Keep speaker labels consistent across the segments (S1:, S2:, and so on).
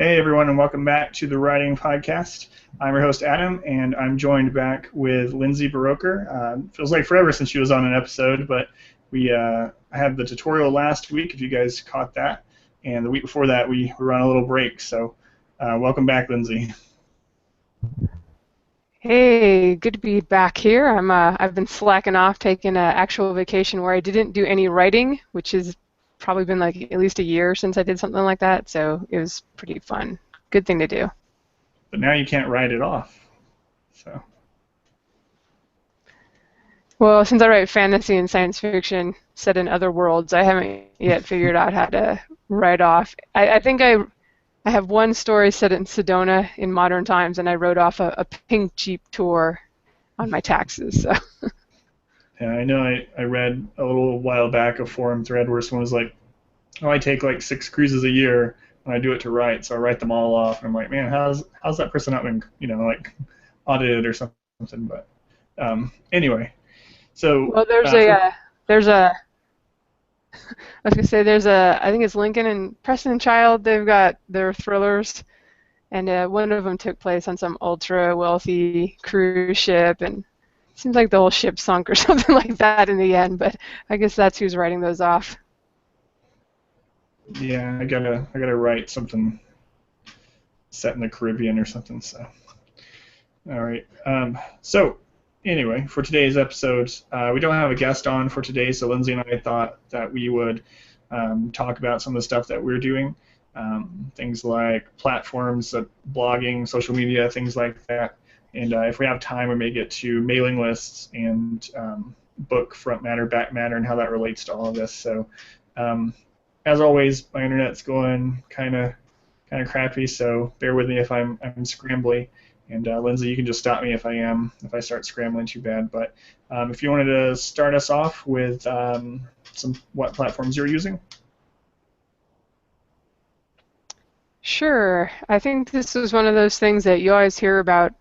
S1: Hey everyone, and welcome back to the Writing Podcast. I'm your host Adam, and I'm joined back with Lindsay Baroker. Feels like forever since she was on an episode, but I had the tutorial last week. If you guys caught that, and the week before that we were on a little break. So, welcome back, Lindsay.
S2: Hey, good to be back here. I've been slacking off, taking an actual vacation where I didn't do any writing, which has probably been like at least a year since I did something like that. So it was pretty fun. Good thing to do.
S1: But now you can't write it off. So.
S2: Well, since I write fantasy and science fiction set in other worlds, I haven't yet figured out how to write off. I think I have one story set in Sedona in modern times, and I wrote off a pink Jeep tour on my taxes. So.
S1: Yeah, I know. I read a little while back a forum thread where someone was like, "Oh, I take like 6 cruises a year, and I do it to write, so I write them all off." And I'm like, "Man, how's that person not been like audited or something?" But anyway, so
S2: Well, there's a I was gonna say I think it's Lincoln and Preston and Child. They've got their thrillers, and one of them took place on some ultra wealthy cruise ship, and it seems like the whole ship sunk or something like that in the end. But I guess that's who's writing those off.
S1: yeah, I gotta write something set in the Caribbean or something. So all right. So anyway, for today's episode, we don't have a guest on for today, so Lindsay and I thought that we would talk about some of the stuff that we're doing, things like platforms, blogging, social media, things like that. And if we have time, we may get to mailing lists and book front matter, back matter, and how that relates to all of this. So as always, my internet's going kind of crappy, so bear with me if I'm scrambly. And Lindsay, you can just stop me if I start scrambling too bad. But if you wanted to start us off with what platforms you're using.
S2: Sure. I think this is one of those things that you always hear about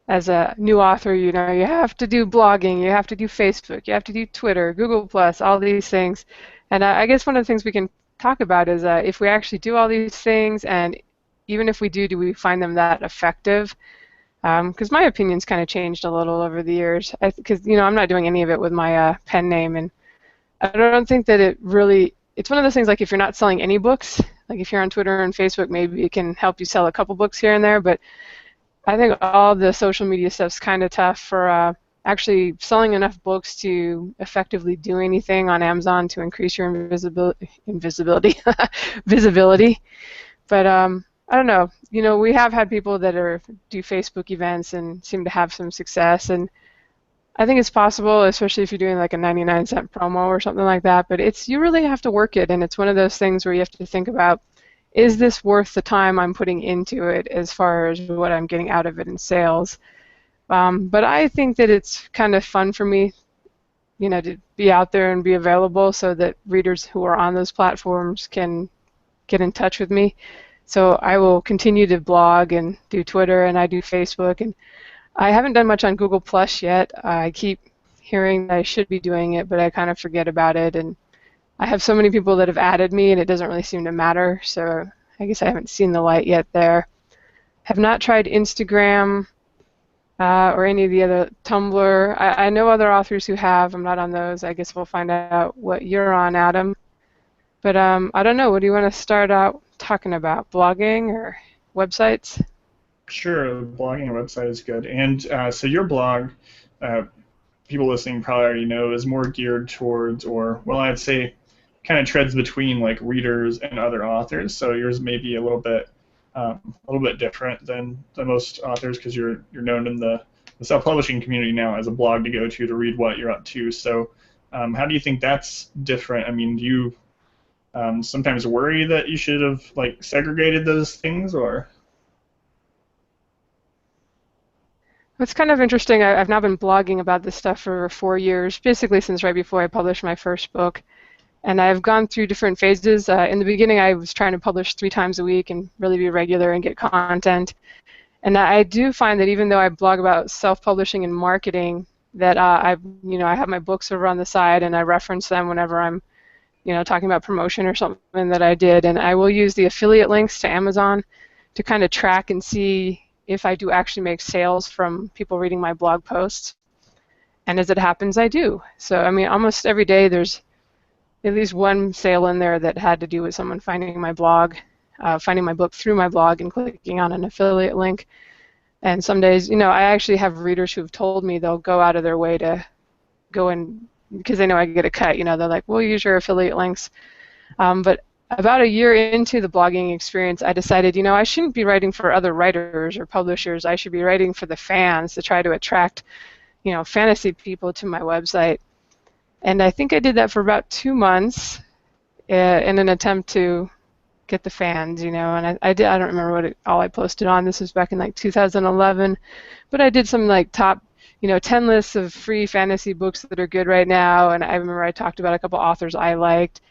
S2: as a new author. You know, you have to do blogging, you have to do Facebook, you have to do Twitter, Google Plus, all these things. And I guess one of the things we can talk about is if we actually do all these things, and even if we do we find them that effective? Because my opinion's kind of changed a little over the years. Because I'm not doing any of it with my pen name, and I don't think that it's one of those things like if you're not selling any books, like if you're on Twitter and Facebook, maybe it can help you sell a couple books here and there, but I think all the social media stuff's kind of tough for actually selling enough books to effectively do anything on Amazon to increase your visibility. But I don't know. We have had people that do Facebook events and seem to have some success, and I think it's possible, especially if you're doing like a 99-cent promo or something like that. But you really have to work it, and it's one of those things where you have to think about, is this worth the time I'm putting into it as far as what I'm getting out of it in sales? But I think that it's kind of fun for me, to be out there and be available so that readers who are on those platforms can get in touch with me. So I will continue to blog and do Twitter, and I do Facebook, and I haven't done much on Google Plus yet. I keep hearing that I should be doing it, but I kind of forget about it, and I have so many people that have added me, and it doesn't really seem to matter, so I guess I haven't seen the light yet there. Have not tried Instagram or any of the other Tumblr. I know other authors who have. I'm not on those. I guess we'll find out what you're on, Adam. But I don't know. What do you want to start out talking about? Blogging or websites?
S1: Sure, blogging and website is good. And so your blog, people listening probably already know, is more geared towards, I'd say, kind of treads between like readers and other authors. So yours may be a little bit different than most authors because you're known in the self-publishing community now as a blog to go to read what you're up to. So how do you think that's different? I mean, do you sometimes worry that you should have like segregated those things, or?
S2: It's kind of interesting. I've now been blogging about this stuff for 4 years, basically since right before I published my first book. And I've gone through different phases. In the beginning, I was trying to publish 3 times a week and really be regular and get content. And I do find that even though I blog about self-publishing and marketing, that I have my books over on the side, and I reference them whenever I'm talking about promotion or something that I did, and I will use the affiliate links to Amazon to kind of track and see if I do actually make sales from people reading my blog posts. And as it happens, I do. So, I mean, almost every day there's at least one sale in there that had to do with someone finding my blog, finding my book through my blog and clicking on an affiliate link. And some days, you know, I actually have readers who have told me they'll go out of their way to go in because they know I get a cut. You know, they're like, we'll use your affiliate links. But about a year into the blogging experience, I decided, you know, I shouldn't be writing for other writers or publishers. I should be writing for the fans to try to attract, you know, fantasy people to my website. And I think I did that for about 2 months in an attempt to get the fans, you know. And I don't remember what all I posted on. This was back in like 2011, but I did some like top, you know, 10 lists of free fantasy books that are good right now. And I remember I talked about a couple authors I liked.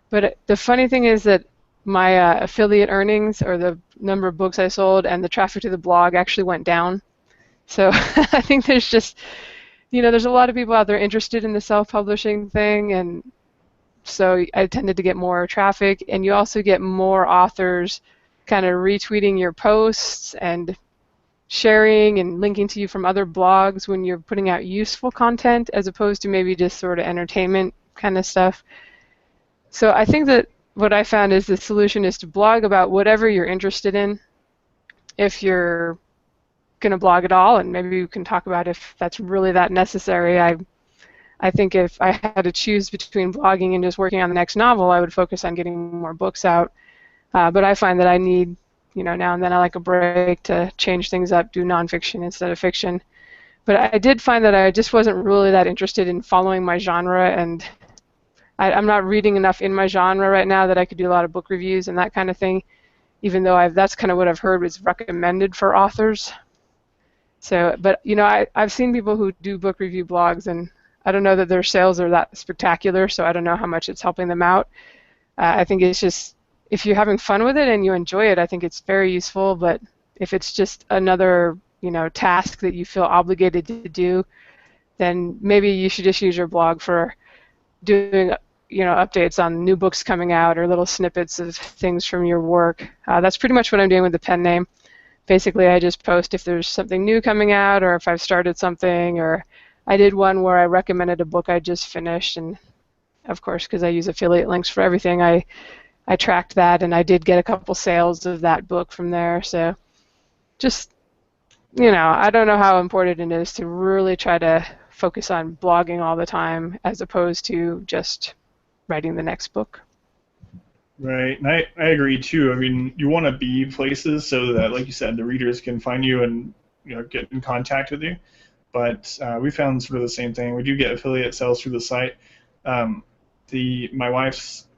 S2: But the funny thing is that my affiliate earnings, or the number of books I sold, and the traffic to the blog actually went down. So I think there's just, you know, there's a lot of people out there interested in the self-publishing thing, and so I tended to get more traffic, and you also get more authors kind of retweeting your posts and sharing and linking to you from other blogs when you're putting out useful content as opposed to maybe just sort of entertainment kind of stuff. So I think that what I found is the solution is to blog about whatever you're interested in. If you're going to blog at all, and maybe we can talk about if that's really that necessary. I think if I had to choose between blogging and just working on the next novel, I would focus on getting more books out. But I find that I need, you know, now and then I like a break to change things up, do nonfiction instead of fiction. But I did find that I just wasn't really that interested in following my genre, and I'm not reading enough in my genre right now that I could do a lot of book reviews and that kind of thing, even though that's kind of what I've heard was recommended for authors. So, but, you know, I've seen people who do book review blogs, and I don't know that their sales are that spectacular, so I don't know how much it's helping them out. I think it's just, if you're having fun with it and you enjoy it, I think it's very useful, but if it's just another, you know, task that you feel obligated to do, then maybe you should just use your blog for doing, you know, updates on new books coming out or little snippets of things from your work. That's pretty much what I'm doing with the pen name. Basically, I just post if there's something new coming out, or if I've started something, or I did one where I recommended a book I just finished, and of course, because I use affiliate links for everything, I tracked that, and I did get a couple sales of that book from there. So just, you know, I don't know how important it is to really try to focus on blogging all the time as opposed to just writing the next book.
S1: Right, and I agree too. I mean, you want to be places so that, like you said, the readers can find you and, you know, get in contact with you. But we found sort of the same thing. We do get affiliate sales through the site. My wife's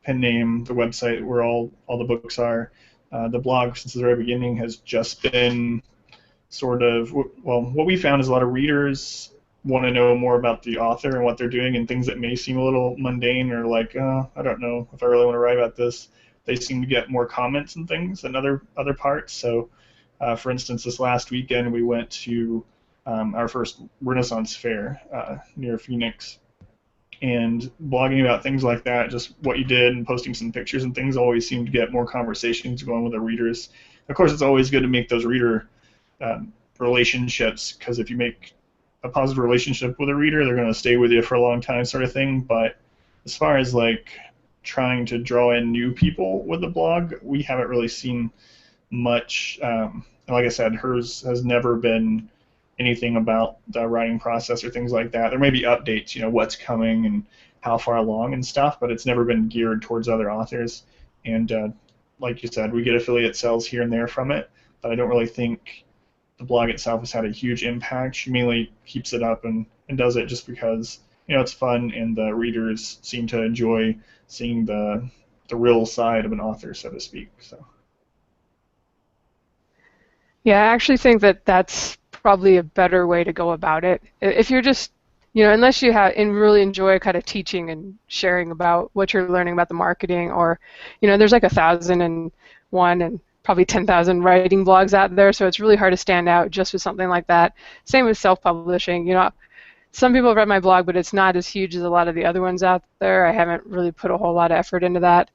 S1: pen name, the website where all the books are, the blog since the very beginning has just been sort of, well, what we found is a lot of readers want to know more about the author and what they're doing, and things that may seem a little mundane or like, I don't know if I really want to write about this. They seem to get more comments and things than other parts. So, for instance, this last weekend we went to our first Renaissance fair near Phoenix, and blogging about things like that, just what you did, and posting some pictures and things, always seemed to get more conversations going with the readers. Of course, it's always good to make those reader relationships, because if you make a positive relationship with a reader, they're going to stay with you for a long time, sort of thing. But as far as like trying to draw in new people with the blog, we haven't really seen much. Like I said, hers has never been anything about the writing process or things like that. There may be updates, you know, what's coming and how far along and stuff, but it's never been geared towards other authors. And like you said, we get affiliate sales here and there from it, but I don't really think the blog itself has had a huge impact. She mainly keeps it up and does it just because, you know, it's fun and the readers seem to enjoy seeing the real side of an author, so to speak. So.
S2: Yeah, I actually think that that's probably a better way to go about it. If you're just, you know, unless you have and really enjoy kind of teaching and sharing about what you're learning about the marketing, or, you know, there's like 1,001 and probably 10,000 writing blogs out there, so it's really hard to stand out just with something like that. Same with self-publishing. You know, some people have read my blog, but it's not as huge as a lot of the other ones out there. I haven't really put a whole lot of effort into that.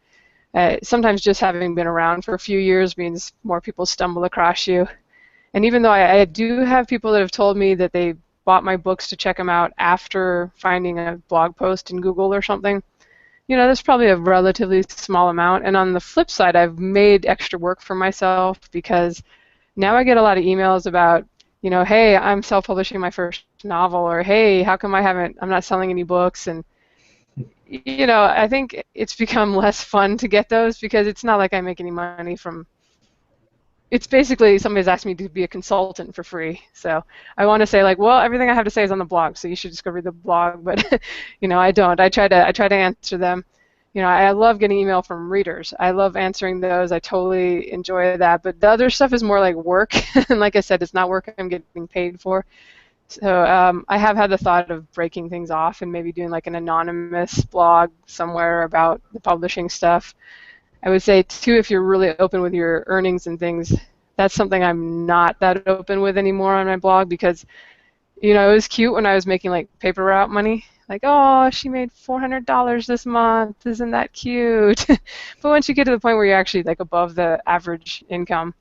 S2: Sometimes just having been around for a few years means more people stumble across you. And even though I do have people that have told me that they bought my books to check them out after finding a blog post in Google or something, that's probably a relatively small amount. And on the flip side, I've made extra work for myself because now I get a lot of emails about, hey, I'm self-publishing my first novel, or hey, how come I'm not selling any books? And I think it's become less fun to get those because it's not like I make any money from. It's basically somebody's asked me to be a consultant for free. So I want to say like, well, everything I have to say is on the blog, so you should just go read the blog. But I don't. I try to answer them. I love getting email from readers. I love answering those. I totally enjoy that. But the other stuff is more like work. And like I said, it's not work I'm getting paid for. So I have had the thought of breaking things off and maybe doing like an anonymous blog somewhere about the publishing stuff. I would say, too, if you're really open with your earnings and things, that's something I'm not that open with anymore on my blog because, it was cute when I was making, like, paper route money. Like, oh, she made $400 this month. Isn't that cute? But once you get to the point where you're actually, like, above the average income,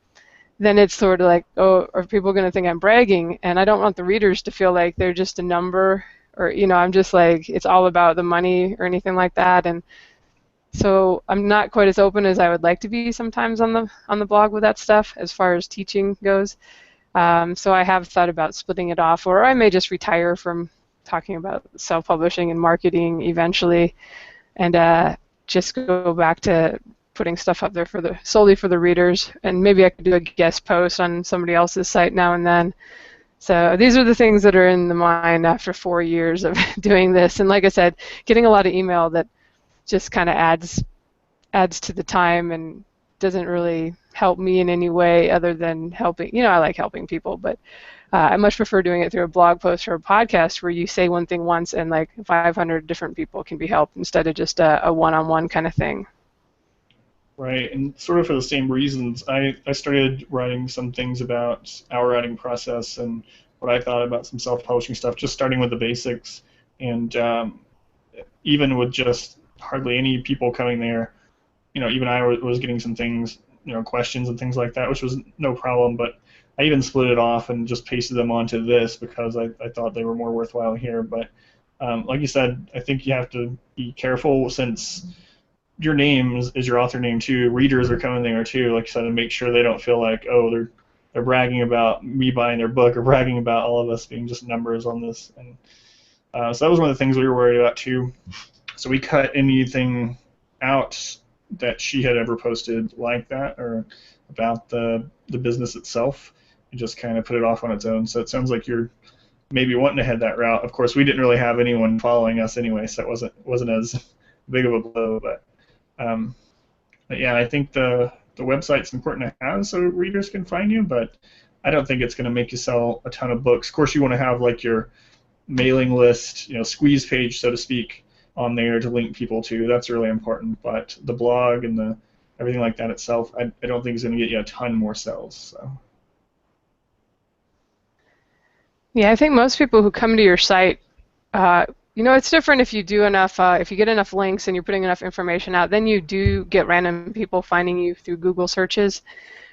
S2: then it's sort of like, oh, are people going to think I'm bragging? And I don't want the readers to feel like they're just a number or, I'm just like, it's all about the money or anything like that. And so I'm not quite as open as I would like to be sometimes on the blog with that stuff as far as teaching goes. So I have thought about splitting it off, or I may just retire from talking about self-publishing and marketing eventually, and just go back to putting stuff up there solely for the readers. And maybe I could do a guest post on somebody else's site now and then. So these are the things that are in the mind after 4 years of doing this. And like I said, getting a lot of email that just kind of adds to the time and doesn't really help me in any way other than helping. I like helping people, but I much prefer doing it through a blog post or a podcast where you say one thing once and like 500 different people can be helped instead of just a one-on-one kind of thing.
S1: Right, and sort of for the same reasons, I started writing some things about our writing process and what I thought about some self-publishing stuff, just starting with the basics, and even with just hardly any people coming there, even I was getting some things, questions and things like that, which was no problem, but I even split it off and just pasted them onto this because I thought they were more worthwhile here. But like you said, I think you have to be careful since your name is your author name too. Readers are coming there too, like you said, and make sure they don't feel like, oh, they're bragging about me buying their book or bragging about all of us being just numbers on this. And so that was one of the things we were worried about too. So we cut anything out that she had ever posted like that or about the business itself and just kind of put it off on its own. So it sounds like you're maybe wanting to head that route. Of course, we didn't really have anyone following us anyway, so it wasn't as big of a blow. But yeah, I think the website's important to have so readers can find you, but I don't think it's going to make you sell a ton of books. Of course, you want to have like your mailing list, squeeze page, so to speak, on there to link people to. That's really important. But the blog and everything like that itself, I don't think is going to get you a ton more sales. So.
S2: Yeah, I think most people who come to your site, it's different if you do enough, if you get enough links and you're putting enough information out, then you do get random people finding you through Google searches.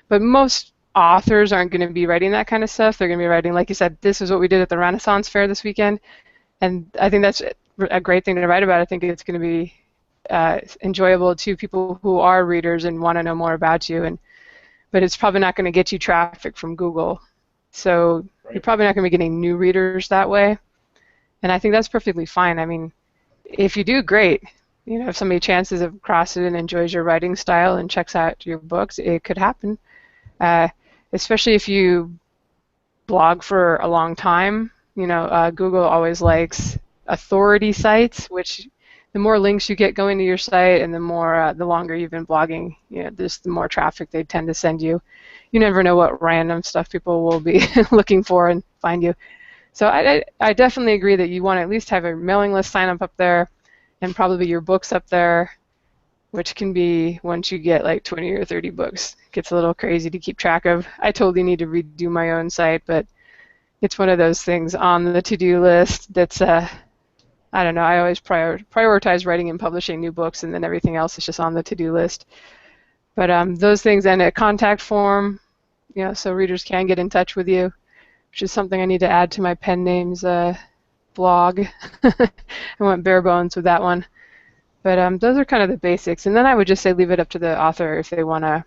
S2: But most authors aren't going to be writing that kind of stuff. They're going to be writing, like you said, this is what we did at the Renaissance Fair this weekend. And I think that's a great thing to write about. I think it's going to be enjoyable to people who are readers and want to know more about you. But it's probably not going to get you traffic from Google. So You're probably not going to be getting new readers that way. And I think that's perfectly fine. I mean, if you do, great. If somebody chances across it and enjoys your writing style and checks out your books, it could happen. Especially if you blog for a long time. Google always likes authority sites, which the more links you get going to your site and the longer you've been blogging, the more traffic they tend to send you. You never know what random stuff people will be looking for and find you. So I definitely agree that you want to at least have a mailing list sign up there and probably your books up there, which can be, once you get like 20 or 30 books, it gets a little crazy to keep track of. I totally need to redo my own site, but it's one of those things on the to-do list that's I don't know, I always prioritize writing and publishing new books, and then everything else is just on the to-do list. But those things, and a contact form, so readers can get in touch with you, which is something I need to add to my pen names blog. I went bare bones with that one. But those are kind of the basics. And then I would just say leave it up to the author if they want to,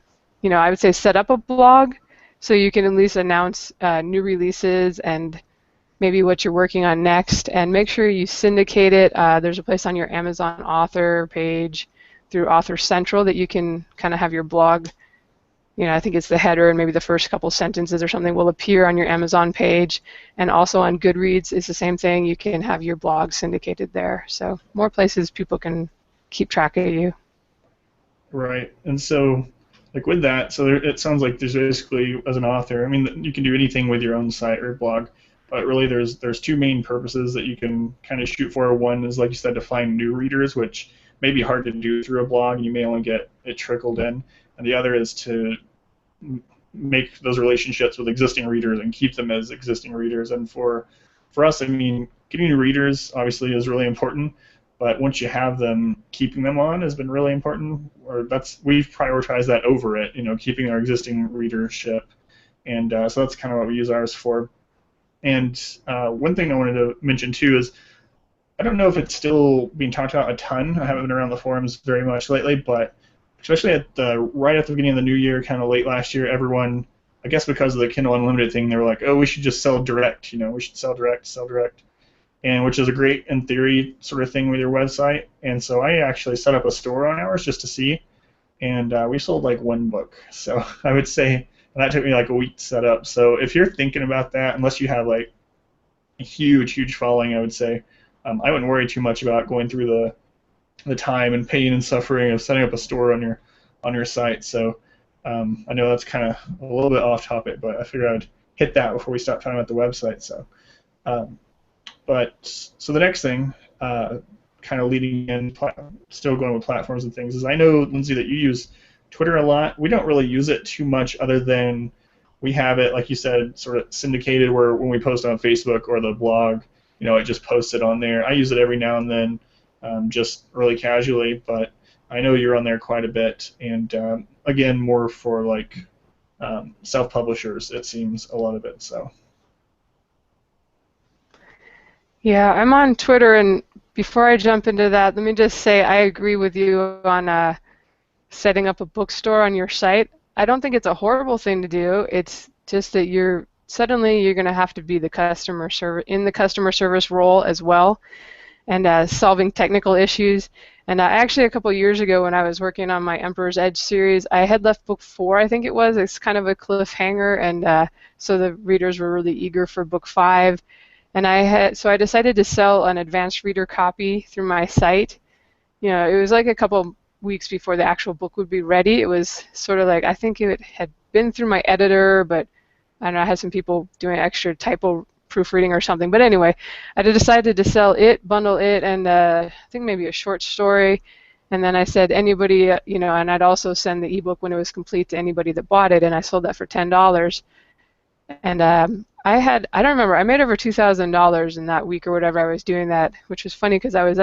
S2: I would say set up a blog so you can at least announce new releases and maybe what you're working on next, and make sure you syndicate it. There's a place on your Amazon author page through Author Central that you can kind of have your blog. I think it's the header and maybe the first couple sentences or something will appear on your Amazon page, and also on Goodreads is the same thing. You can have your blog syndicated there. So more places people can keep track of you.
S1: Right, and so like with that, so it sounds like there's basically, as an author, I mean, you can do anything with your own site or blog, but really there's two main purposes that you can kind of shoot for. One is, like you said, to find new readers, which may be hard to do through a blog. You may only get it trickled in. And the other is to make those relationships with existing readers and keep them as existing readers. And for us, I mean, getting new readers obviously is really important, but once you have them, keeping them on has been really important. We've prioritized that over it, keeping our existing readership. And so that's kind of what we use ours for. And one thing I wanted to mention too is, I don't know if it's still being talked about a ton. I haven't been around the forums very much lately, but especially right at the beginning of the new year, kind of late last year, everyone, I guess because of the Kindle Unlimited thing, they were like, oh, we should just sell direct, we should sell direct, and which is a great, in theory, sort of thing with your website. And so I actually set up a store on ours just to see, and we sold like one book. So I would say, and that took me like a week to set up. So if you're thinking about that, unless you have like a huge following, I would say, I wouldn't worry too much about going through the time and pain and suffering of setting up a store on your site. So I know that's kind of a little bit off topic, but I figured I'd hit that before we start talking about the website. So, so the next thing, kind of leading in, still going with platforms and things, is I know, Lindsay, that you use Twitter a lot. We don't really use it too much, other than we have it, like you said, sort of syndicated, where when we post on Facebook or the blog, it just posts it on there. I use it every now and then, just really casually, but I know you're on there quite a bit, and again, more for like self-publishers, it seems, a lot of it. So.
S2: Yeah, I'm on Twitter, and before I jump into that, let me just say I agree with you on setting up a bookstore on your site. I don't think it's a horrible thing to do. It's just that suddenly you're going to have to be in the customer service role as well, and solving technical issues. And actually, a couple years ago, when I was working on my Emperor's Edge series, I had left book 4, I think it was. It's kind of a cliffhanger, and so the readers were really eager for book 5. And so I decided to sell an advanced reader copy through my site. It was like a couple weeks before the actual book would be ready. It was sort of like, I think it had been through my editor, but I don't know, I had some people doing extra typo proofreading or something. But anyway, I decided to sell it, bundle it, and I think maybe a short story. And then I said anybody, and I'd also send the ebook when it was complete to anybody that bought it, and I sold that for $10. And I don't remember, I made over $2,000 in that week or whatever I was doing that, which was funny because I was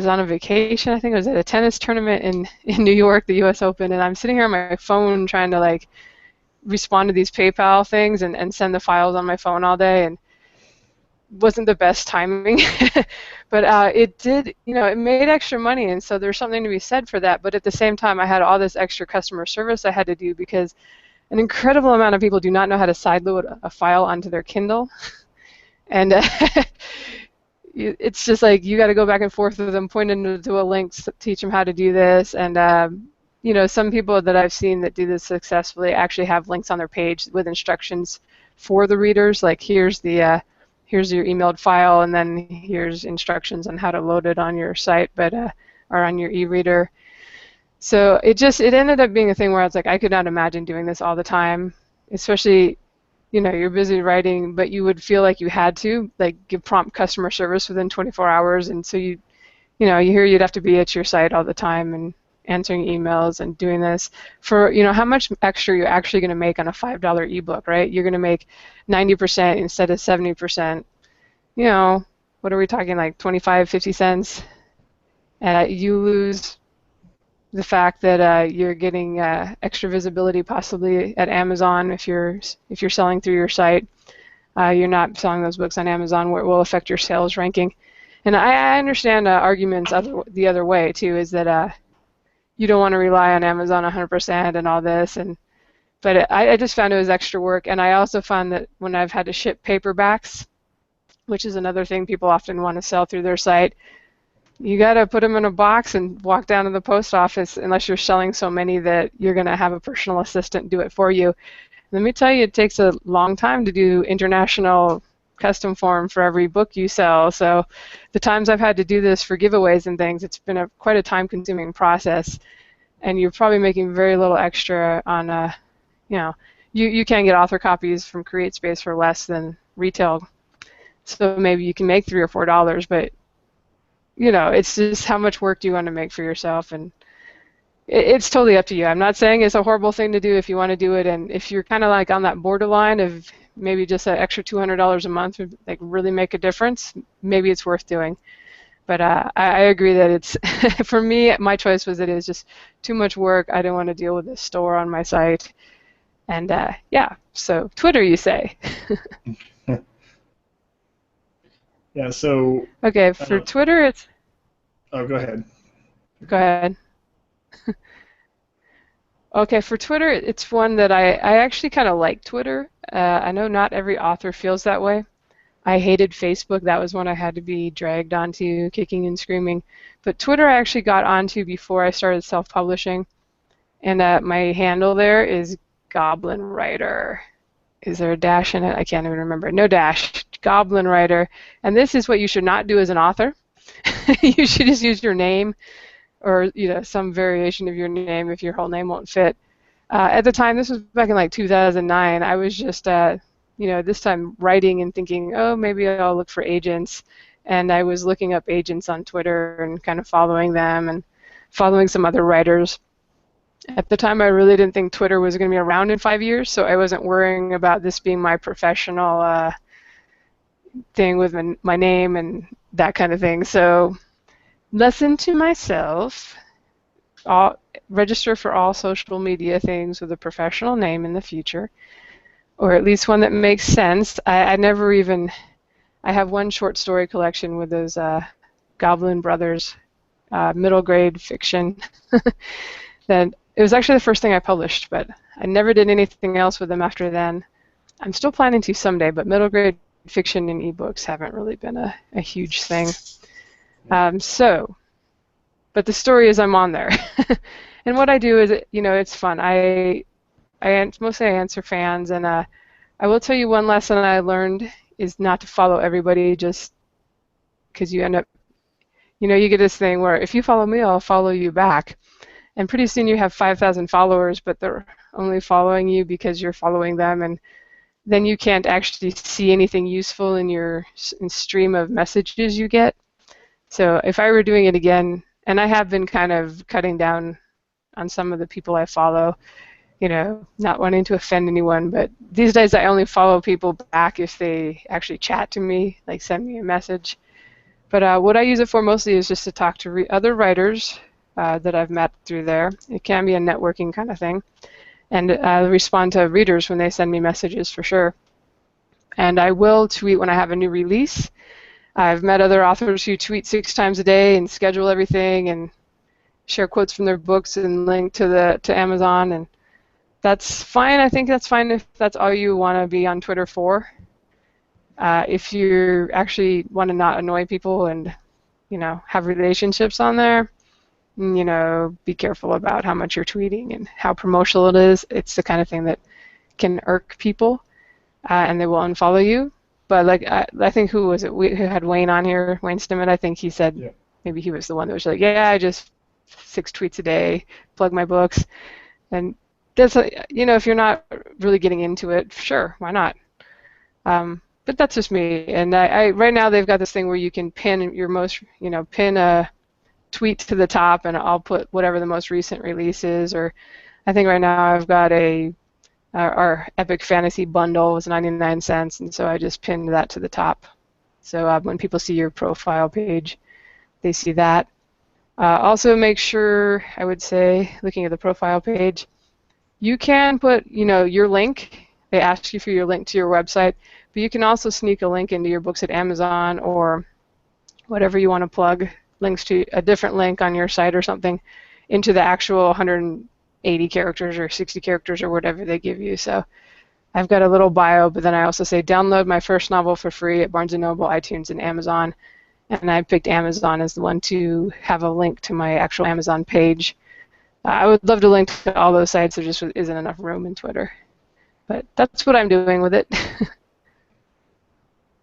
S2: on a vacation. I think I was at a tennis tournament in New York, the US Open, and I'm sitting here on my phone trying to like respond to these PayPal things and send the files on my phone all day, and wasn't the best timing. But it did, it made extra money, and so there's something to be said for that. But at the same time, I had all this extra customer service I had to do, because an incredible amount of people do not know how to sideload a file onto their Kindle. And it's just like you got to go back and forth with them, point them to a link, teach them how to do this. And some people that I've seen that do this successfully actually have links on their page with instructions for the readers, like here's your emailed file, and then here's instructions on how to load it on your site, or on your e-reader. So it ended up being a thing where I was like, I could not imagine doing this all the time, especially, you're busy writing, but you would feel like you had to, like, give prompt customer service within 24 hours, and so you hear you'd have to be at your site all the time and answering emails and doing this for, how much extra you're actually going to make on a $5 ebook, right? You're going to make 90% instead of 70%, what are we talking, like 25, 50 cents? You lose the fact that you're getting extra visibility possibly at Amazon if you're selling through your site. You're not selling those books on Amazon where it will affect your sales ranking. And I understand arguments the other way too, is that you don't want to rely on Amazon 100% and all this. But I just found it was extra work. And I also found that when I've had to ship paperbacks, which is another thing people often want to sell through their site, you got to put them in a box and walk down to the post office unless you're selling so many that you're going to have a personal assistant do it for you. Let me tell you, it takes a long time to do international custom form for every book you sell. So the times I've had to do this for giveaways and things, it's been quite a time-consuming process. And you're probably making very little extra on, you can get author copies from CreateSpace for less than retail. So maybe you can make $3 or $4, but it's just how much work do you want to make for yourself, and it's totally up to you. I'm not saying it's a horrible thing to do if you want to do it, and if you're kind of like on that borderline of maybe just an extra $200 a month would like really make a difference, maybe it's worth doing. But I agree that it's, for me, my choice was that it was just too much work. I didn't want to deal with this store on my site. And yeah, so Twitter, you say.
S1: Yeah, so...
S2: Okay, for Twitter, it's...
S1: Oh, go ahead.
S2: Go ahead. Okay, for Twitter, it's one that I actually kind of like Twitter. I know not every author feels that way. I hated Facebook. That was one I had to be dragged onto, kicking and screaming. But Twitter I actually got onto before I started self-publishing. And my handle there is Goblin Writer. Is there a dash in it? I can't even remember. No dash. Goblin Writer. And this is what you should not do as an author. You should just use your name, or some variation of your name if your whole name won't fit. At the time, this was back in like 2009, I was just this time writing and thinking, oh, maybe I'll look for agents. And I was looking up agents on Twitter and kind of following them and following some other writers. At the time, I really didn't think Twitter was going to be around in 5 years, so I wasn't worrying about this being my professional thing with my name and that kind of thing. So, lesson to myself, register for all social media things with a professional name in the future, or at least one that makes sense. I have one short story collection with those Goblin Brothers, middle grade fiction. That it was actually the first thing I published, but I never did anything else with them after then. I'm still planning to someday, but middle grade fiction and ebooks haven't really been a huge thing. But the story is I'm on there. And what I do is, it's fun. I mostly answer fans, and I will tell you one lesson I learned is not to follow everybody just because you end up, you get this thing where if you follow me, I'll follow you back. And pretty soon you have 5,000 followers, but they're only following you because you're following them, and then you can't actually see anything useful in your stream of messages you get. So if I were doing it again, and I have been kind of cutting down on some of the people I follow, not wanting to offend anyone, but these days I only follow people back if they actually chat to me, like send me a message. But what I use it for mostly is just to talk to other writers that I've met through there. It can be a networking kind of thing. And respond to readers when they send me messages for sure. And I will tweet when I have a new release. I've met other authors who tweet 6 times a day and schedule everything and share quotes from their books and link to Amazon, and that's fine. I think that's fine if that's all you want to be on Twitter for. If you actually want to not annoy people and have relationships on there, be careful about how much you're tweeting and how promotional it is. It's the kind of thing that can irk people, and they will unfollow you. But like I think who was it? We had Wayne on here, Wayne Stimmet. I think he said maybe he was the one that was like, yeah, I just 6 tweets a day, plug my books, and that's if you're not really getting into it, sure, why not? But that's just me. And I right now they've got this thing where you can pin your most pin a tweet to the top, and I'll put whatever the most recent release is. Or I think right now I've got our Epic Fantasy bundle was 99 cents, and so I just pinned that to the top. So when people see your profile page, they see that. Also make sure, I would say, looking at the profile page, you can put, your link. They ask you for your link to your website, but you can also sneak a link into your books at Amazon or whatever you want to plug, links to a different link on your site or something into the actual 180 characters or 60 characters or whatever they give you. So I've got a little bio, but then I also say download my first novel for free at Barnes & Noble, iTunes, and Amazon. And I picked Amazon as the one to have a link to my actual Amazon page. I would love to link to all those sites. There just isn't enough room in Twitter. But that's what I'm doing with it.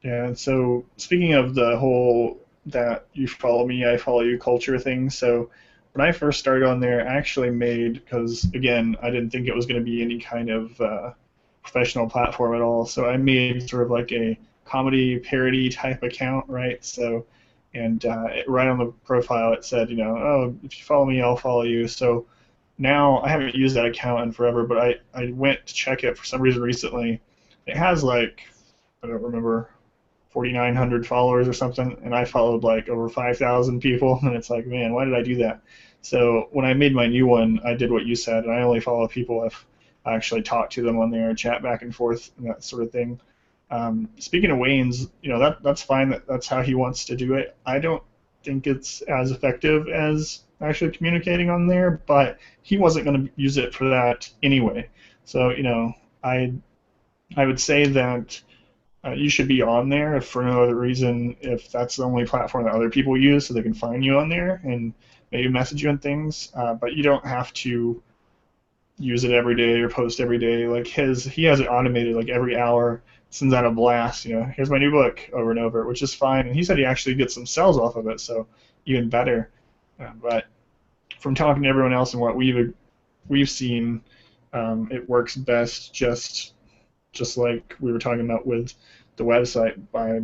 S1: Yeah, so speaking of the whole that you follow me, I follow you culture thing, so when I first started on there, I actually made, because again, I didn't think it was going to be any kind of professional platform at all, so I made sort of like a comedy parody type account, right? So, and right on the profile it said, oh, if you follow me, I'll follow you. So now I haven't used that account in forever, but I went to check it for some reason recently. It has like, I don't remember, 4,900 followers or something, and I followed like over 5,000 people, and it's like, man, why did I do that? So when I made my new one, I did what you said, and I only follow people if I actually talk to them on there, chat back and forth, and that sort of thing. Speaking of Wayne's, that's fine. That's how he wants to do it. I don't think it's as effective as actually communicating on there, but he wasn't going to use it for that anyway. So, I would say that you should be on there if for no other reason, if that's the only platform that other people use, so they can find you on there and maybe message you and things. But you don't have to use it every day or post every day. Like he has it automated, like every hour sends out a blast. Here's my new book over and over, which is fine. And he said he actually gets some sales off of it, so even better. But from talking to everyone else and what we've seen, it works best just like we were talking about with the website, by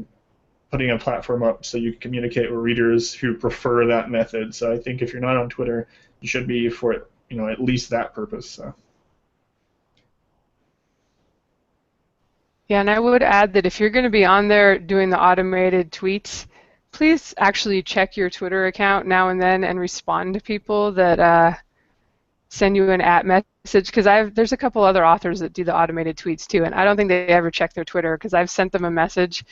S1: putting a platform up so you can communicate with readers who prefer that method. So I think if you're not on Twitter, you should be for at least that purpose. So.
S2: Yeah, and I would add that if you're going to be on there doing the automated tweets, please actually check your Twitter account now and then and respond to people that send you an @message, because there's a couple other authors that do the automated tweets too, and I don't think they ever check their Twitter, because I've sent them a message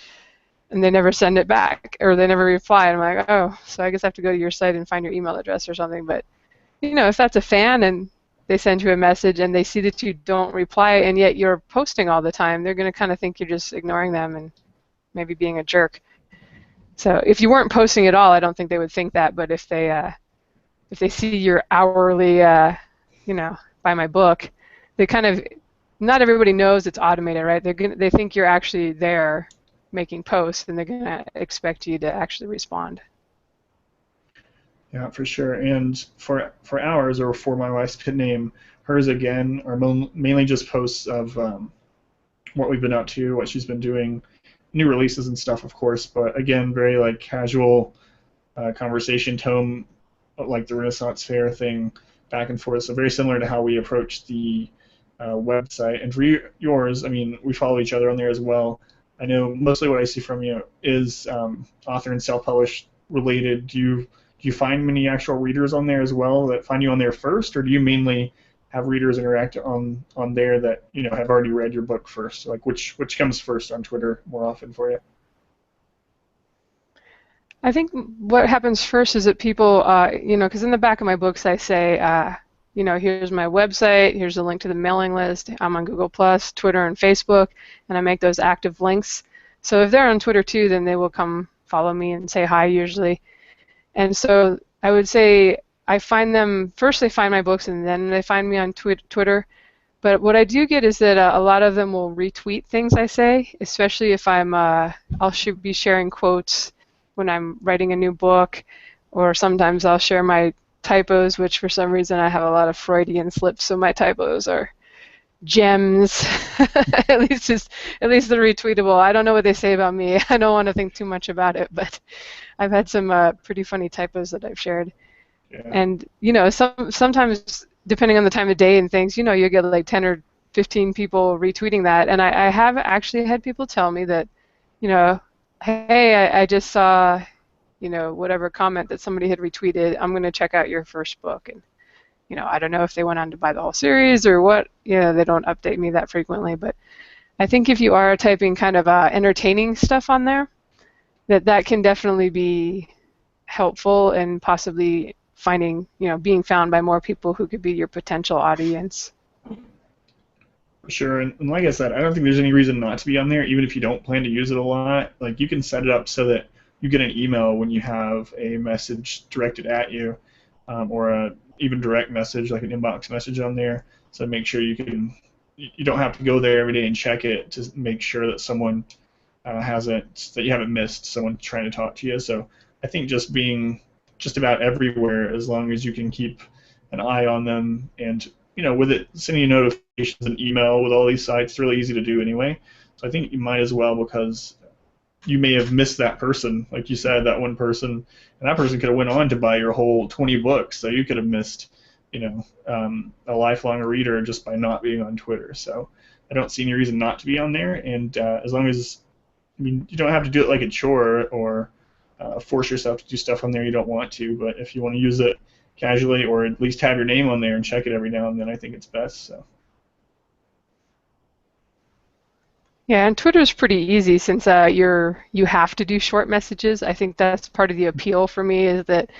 S2: and they never send it back, or they never reply, and I'm like, oh, so I guess I have to go to your site and find your email address or something. But if that's a fan and they send you a message and they see that you don't reply and yet you're posting all the time, they're going to kind of think you're just ignoring them and maybe being a jerk. So if you weren't posting at all, I don't think they would think that, but if they see your hourly buy my book, they kind of, not everybody knows it's automated, right? They think you're actually there making posts, and they're going to expect you to actually respond.
S1: Yeah, for sure. And for ours, or for my wife's pen name, hers again are mainly just posts of what we've been up to, what she's been doing, new releases and stuff, of course. But again, very like casual conversation tone, like the Renaissance Fair thing, back and forth. So very similar to how we approach the website. And for yours, I mean, we follow each other on there as well. I know mostly what I see from you is author and self-published related. Do you find many actual readers on there as well that find you on there first, or do you mainly have readers interact on there that have already read your book first? Like which comes first on Twitter more often for you?
S2: I think what happens first is that people, because in the back of my books I say, here's my website, here's a link to the mailing list, I'm on Google+, Twitter, and Facebook, and I make those active links. So if they're on Twitter too, then they will come follow me and say hi usually. And so I would say I find them, first they find my books and then they find me on Twitter. But what I do get is that a lot of them will retweet things I say, especially if I'll be sharing quotes when I'm writing a new book, or sometimes I'll share my typos, which for some reason I have a lot of Freudian slips, so my typos are gems. at least they're retweetable. I don't know what they say about me. I don't want to think too much about it, but I've had some pretty funny typos that I've shared. Yeah. And sometimes depending on the time of day and things, you get like 10 or 15 people retweeting that, and I have actually had people tell me that hey, I just saw, whatever comment that somebody had retweeted. I'm going to check out your first book. And, I don't know if they went on to buy the whole series or what. They don't update me that frequently. But I think if you are typing kind of entertaining stuff on there, that can definitely be helpful and possibly finding, being found by more people who could be your potential audience.
S1: Sure, and like I said, I don't think there's any reason not to be on there, even if you don't plan to use it a lot. Like you can set it up so that you get an email when you have a message directed at you, or a even direct message like an inbox message on there. So make sure you don't have to go there every day and check it to make sure that someone that you haven't missed someone trying to talk to you. So I think just being just about everywhere, as long as you can keep an eye on them, and with it sending you notifications and email with all these sites, it's really easy to do anyway. So I think you might as well, because you may have missed that person, like you said, that one person, and that person could have went on to buy your whole 20 books. So you could have missed, a lifelong reader just by not being on Twitter. So I don't see any reason not to be on there, and as long as you don't have to do it like a chore or force yourself to do stuff on there you don't want to. But if you want to use it casually, or at least have your name on there and check it every now and then, I think it's best. So.
S2: Yeah, and Twitter's pretty easy since you have to do short messages. I think that's part of the appeal for me is that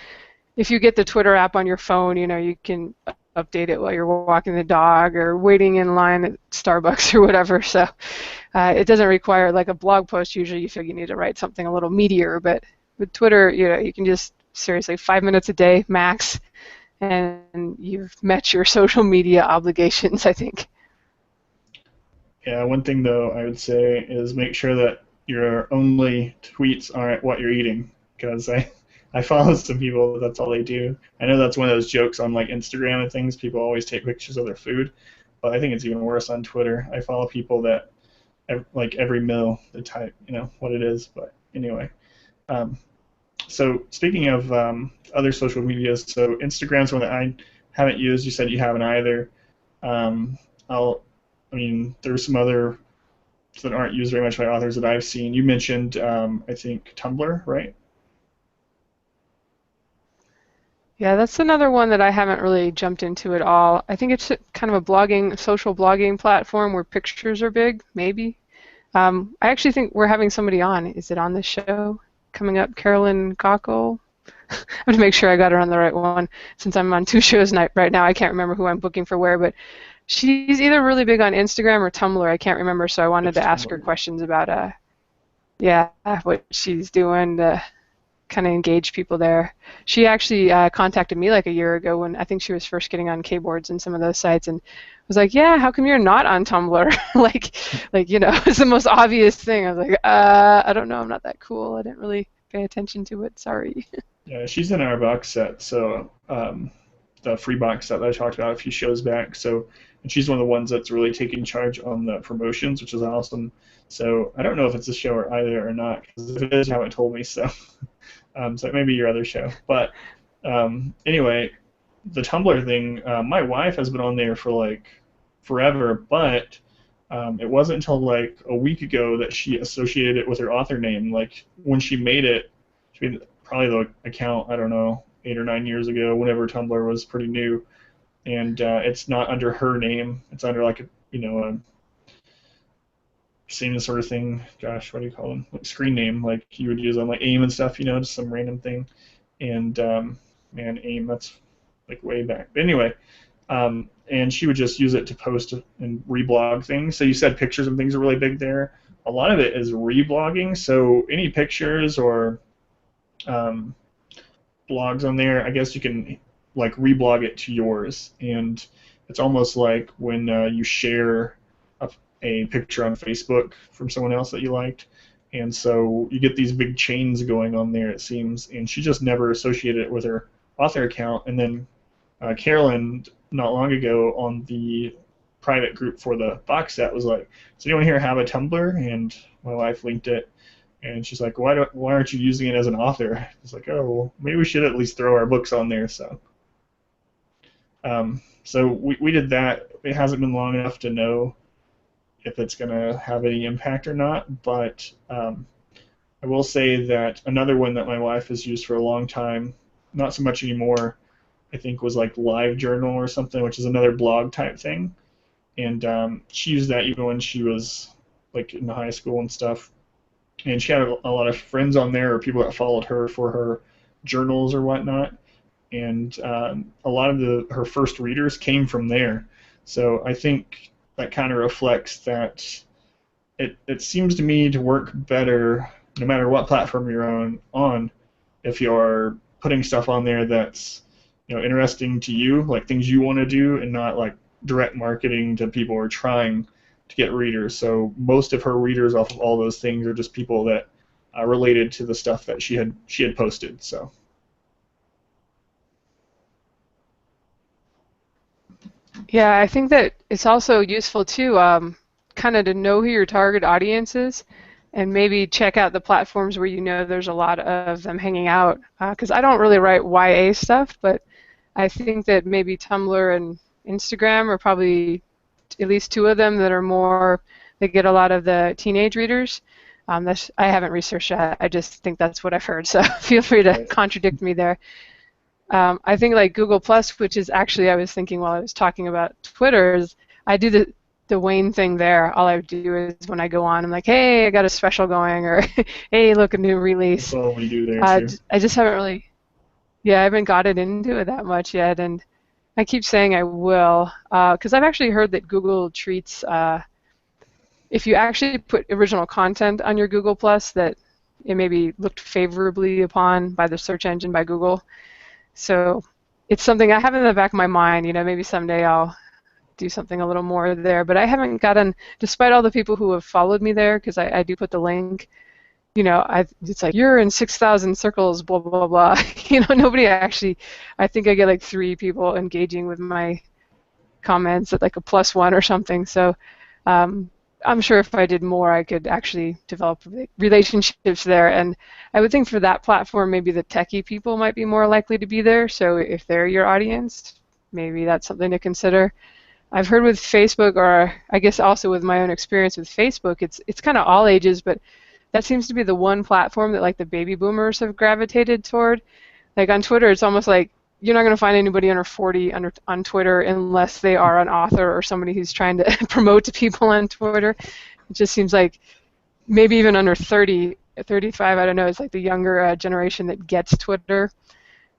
S2: if you get the Twitter app on your phone, you can update it while you're walking the dog or waiting in line at Starbucks or whatever. So it doesn't require like a blog post. Usually you feel you need to write something a little meatier, but with Twitter, you can just seriously 5 minutes a day max, and you've met your social media obligations, I think.
S1: Yeah, one thing though I would say is make sure that your only tweets aren't what you're eating, because I follow some people that's all they do. I know that's one of those jokes on like Instagram and things. People always take pictures of their food, but I think it's even worse on Twitter. I follow people that like every meal they type, what it is. But anyway, um, so speaking of other social medias, so Instagram's one that I haven't used. You said you haven't either. Um, there's some other that aren't used very much by authors that I've seen. You mentioned, I think, Tumblr, right?
S2: Yeah, that's another one that I haven't really jumped into at all. I think it's kind of a social blogging platform where pictures are big, maybe. I actually think we're having somebody on. Is it on this show coming up? Carolyn Cockle? I have to make sure I got her on the right one. Since I'm on two shows right now, I can't remember who I'm booking for where, but she's either really big on Instagram or Tumblr. I can't remember, so I wanted
S1: It's
S2: to ask her
S1: Tumblr.
S2: questions about what she's doing to kind of engage people there. She actually contacted me like a year ago when I think she was first getting on Kboards and some of those sites, and was like, "Yeah, how come you're not on Tumblr?" It's the most obvious thing. I was like, I don't know, I'm not that cool. I didn't really pay attention to it. Sorry."
S1: Yeah, she's in our box set, so the free box set that I talked about a few shows back. So, and she's one of the ones that's really taking charge on the promotions, which is awesome. So I don't know if it's a show or either or not, because if it is, you haven't told me. So, so it may be your other show. But anyway, the Tumblr thing, my wife has been on there for like forever, but it wasn't until like a week ago that she associated it with her author name. Like when she made it, she made probably the account, I don't know, 8 or 9 years ago, whenever Tumblr was pretty new, and it's not under her name. It's under like a same sort of thing. Gosh, what do you call them? Like screen name, like you would use on like AIM and stuff, just some random thing. And man, AIM, that's like way back. But anyway, and she would just use it to post and reblog things. So you said pictures and things are really big there. A lot of it is reblogging. So any pictures or um, blogs on there, I guess you can like reblog it to yours, and it's almost like when you share a picture on Facebook from someone else that you liked, and so you get these big chains going on there, it seems, and she just never associated it with her author account. And then Carolyn, not long ago on the private group for the box set, was like, does anyone here have a Tumblr? And my wife linked it, and she's like, why aren't you using it as an author? It's like, oh, well, maybe we should at least throw our books on there. So we did that. It hasn't been long enough to know if it's going to have any impact or not, but I will say that another one that my wife has used for a long time, not so much anymore, I think was like Live Journal or something, which is another blog type thing. And she used that even when she was like in high school and stuff. And she had a lot of friends on there or people that followed her for her journals or whatnot. And a lot of her first readers came from there. So I think that kind of reflects that it seems to me to work better no matter what platform you're on if you're putting stuff on there that's interesting to you, like things you want to do, and not like direct marketing to people who are trying to get readers. So most of her readers off of all those things are just people that related to the stuff that she had posted. So
S2: Yeah, I think that it's also useful too, kind of to know who your target audience is, and maybe check out the platforms where you know there's a lot of them hanging out. Because I don't really write YA stuff, but I think that maybe Tumblr and Instagram are probably at least two of them that are more, they get a lot of the teenage readers. I haven't researched that. I just think that's what I've heard. So feel free to
S1: right.
S2: contradict me there. I think like Google Plus, which is actually I was thinking while I was talking about Twitter, is I do the Wayne thing there. All I do is when I go on, I'm like, hey, I got a special going, or hey, look, a new
S1: That's
S2: release.
S1: all we do there too.
S2: I just haven't really, yeah, I haven't gotten into it that much yet, and I keep saying I will, because I've actually heard that Google treats, if you actually put original content on your Google Plus, that it may be looked favorably upon by the search engine, by Google. So it's something I have in the back of my mind, maybe someday I'll do something a little more there, but I haven't gotten, despite all the people who have followed me there, because I do put the link, it's like, you're in 6,000 circles, blah, blah, blah. Nobody actually, I think I get like 3 people engaging with my comments at like a +1 or something. So um, I'm sure if I did more, I could actually develop relationships there. And I would think for that platform, maybe the techie people might be more likely to be there. So if they're your audience, maybe that's something to consider. I've heard with Facebook, or I guess also with my own experience with Facebook, it's kind of all ages, but that seems to be the one platform that like the baby boomers have gravitated toward. Like on Twitter, it's almost like you're not going to find anybody under 40 on Twitter unless they are an author or somebody who's trying to promote to people on Twitter. It just seems like maybe even under 30, 35, I don't know, it's like the younger generation that gets Twitter.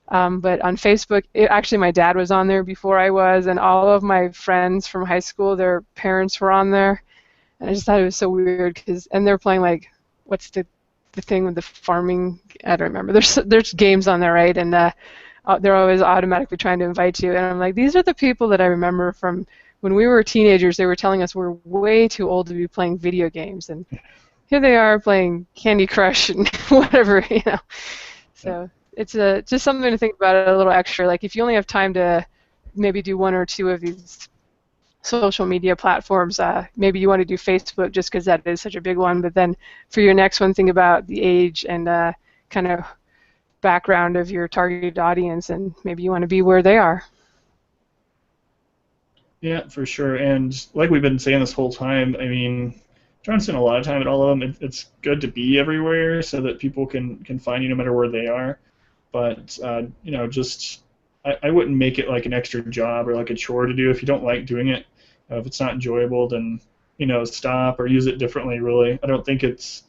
S2: But on Facebook, actually my dad was on there before I was, and all of my friends from high school, their parents were on there. And I just thought it was so weird, and they're playing like, what's the thing with the farming? I don't remember. There's games on there, right? And they're always automatically trying to invite you. And I'm like, these are the people that I remember from when we were teenagers. They were telling us we're way too old to be playing video games, and here they are playing Candy Crush and whatever.
S1: Yeah.
S2: So it's just something to think about it a little extra. Like if you only have time to maybe do 1 or 2 of these social media platforms, maybe you want to do Facebook just because that is such a big one. But then for your next one, think about the age and kind of background of your target audience, and maybe you want to be where they are.
S1: Yeah, for sure. And like we've been saying this whole time, I mean, trying to spend a lot of time at all of them. It's good to be everywhere so that people can find you no matter where they are. But just I wouldn't make it like an extra job or like a chore to do if you don't like doing it. If it's not enjoyable, then stop or use it differently. Really, I don't think it's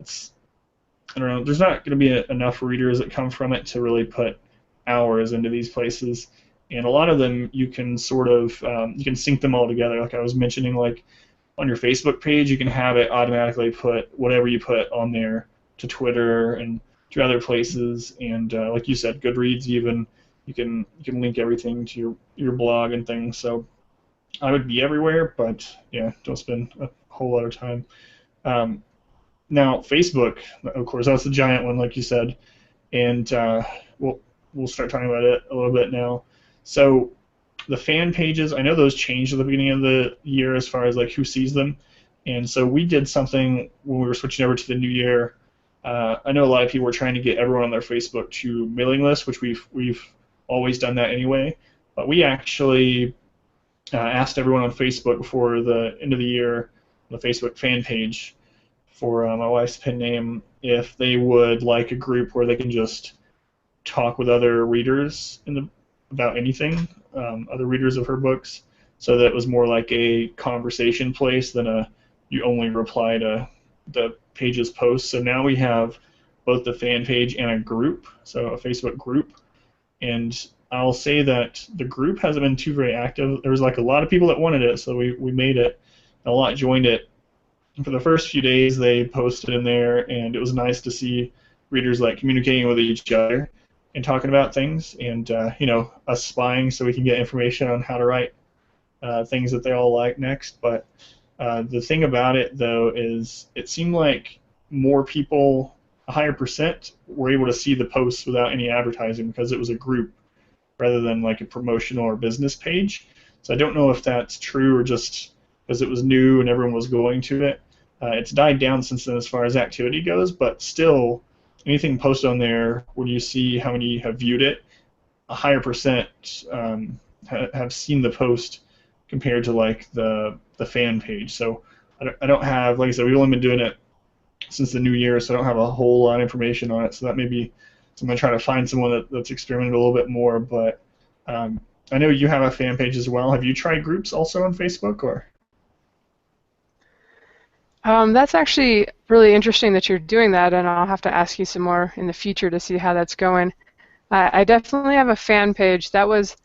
S1: I don't know. There's not going to be enough readers that come from it to really put hours into these places. And a lot of them you can sort of you can sync them all together. Like I was mentioning, like on your Facebook page, you can have it automatically put whatever you put on there to Twitter and to other places. And like you said, Goodreads even you can link everything to your blog and things. So I would be everywhere, but yeah, don't spend a whole lot of time. Um, Now, Facebook, of course, that's the giant one, like you said, and we'll start talking about it a little bit now. So the fan pages, I know those changed at the beginning of the year as far as like who sees them, and so we did something when we were switching over to the new year. I know a lot of people were trying to get everyone on their Facebook to mailing lists, which we've always done that anyway, but we actually asked everyone on Facebook before the end of the year, the Facebook fan page, for my wife's pen name if they would like a group where they can just talk with other readers about anything, other readers of her books, so that it was more like a conversation place than you only reply to the page's posts. So now we have both the fan page and a group, so a Facebook group. And I'll say that the group hasn't been too very active. There was like a lot of people that wanted it, so we made it. A lot joined it. And for the first few days, they posted in there, and it was nice to see readers like communicating with each other and talking about things, and us spying so we can get information on how to write things that they all like next. But the thing about it, though, is it seemed like more people, a higher percent, were able to see the posts without any advertising because it was a group rather than like a promotional or business page. So I don't know if that's true or just because it was new and everyone was going to it. It's died down since then as far as activity goes, but still, anything posted on there, when you see how many have viewed it, a higher percent have seen the post compared to like the fan page. So I don't have, like I said, we've only been doing it since the new year, so I don't have a whole lot of information on it. So that may be, so I'm going to try to find someone that's experimented a little bit more. But I know you have a fan page as well. Have you tried groups also on Facebook, or?
S2: That's actually really interesting that you're doing that, and I'll have to ask you some more in the future to see how that's going. I definitely have a fan page. That was,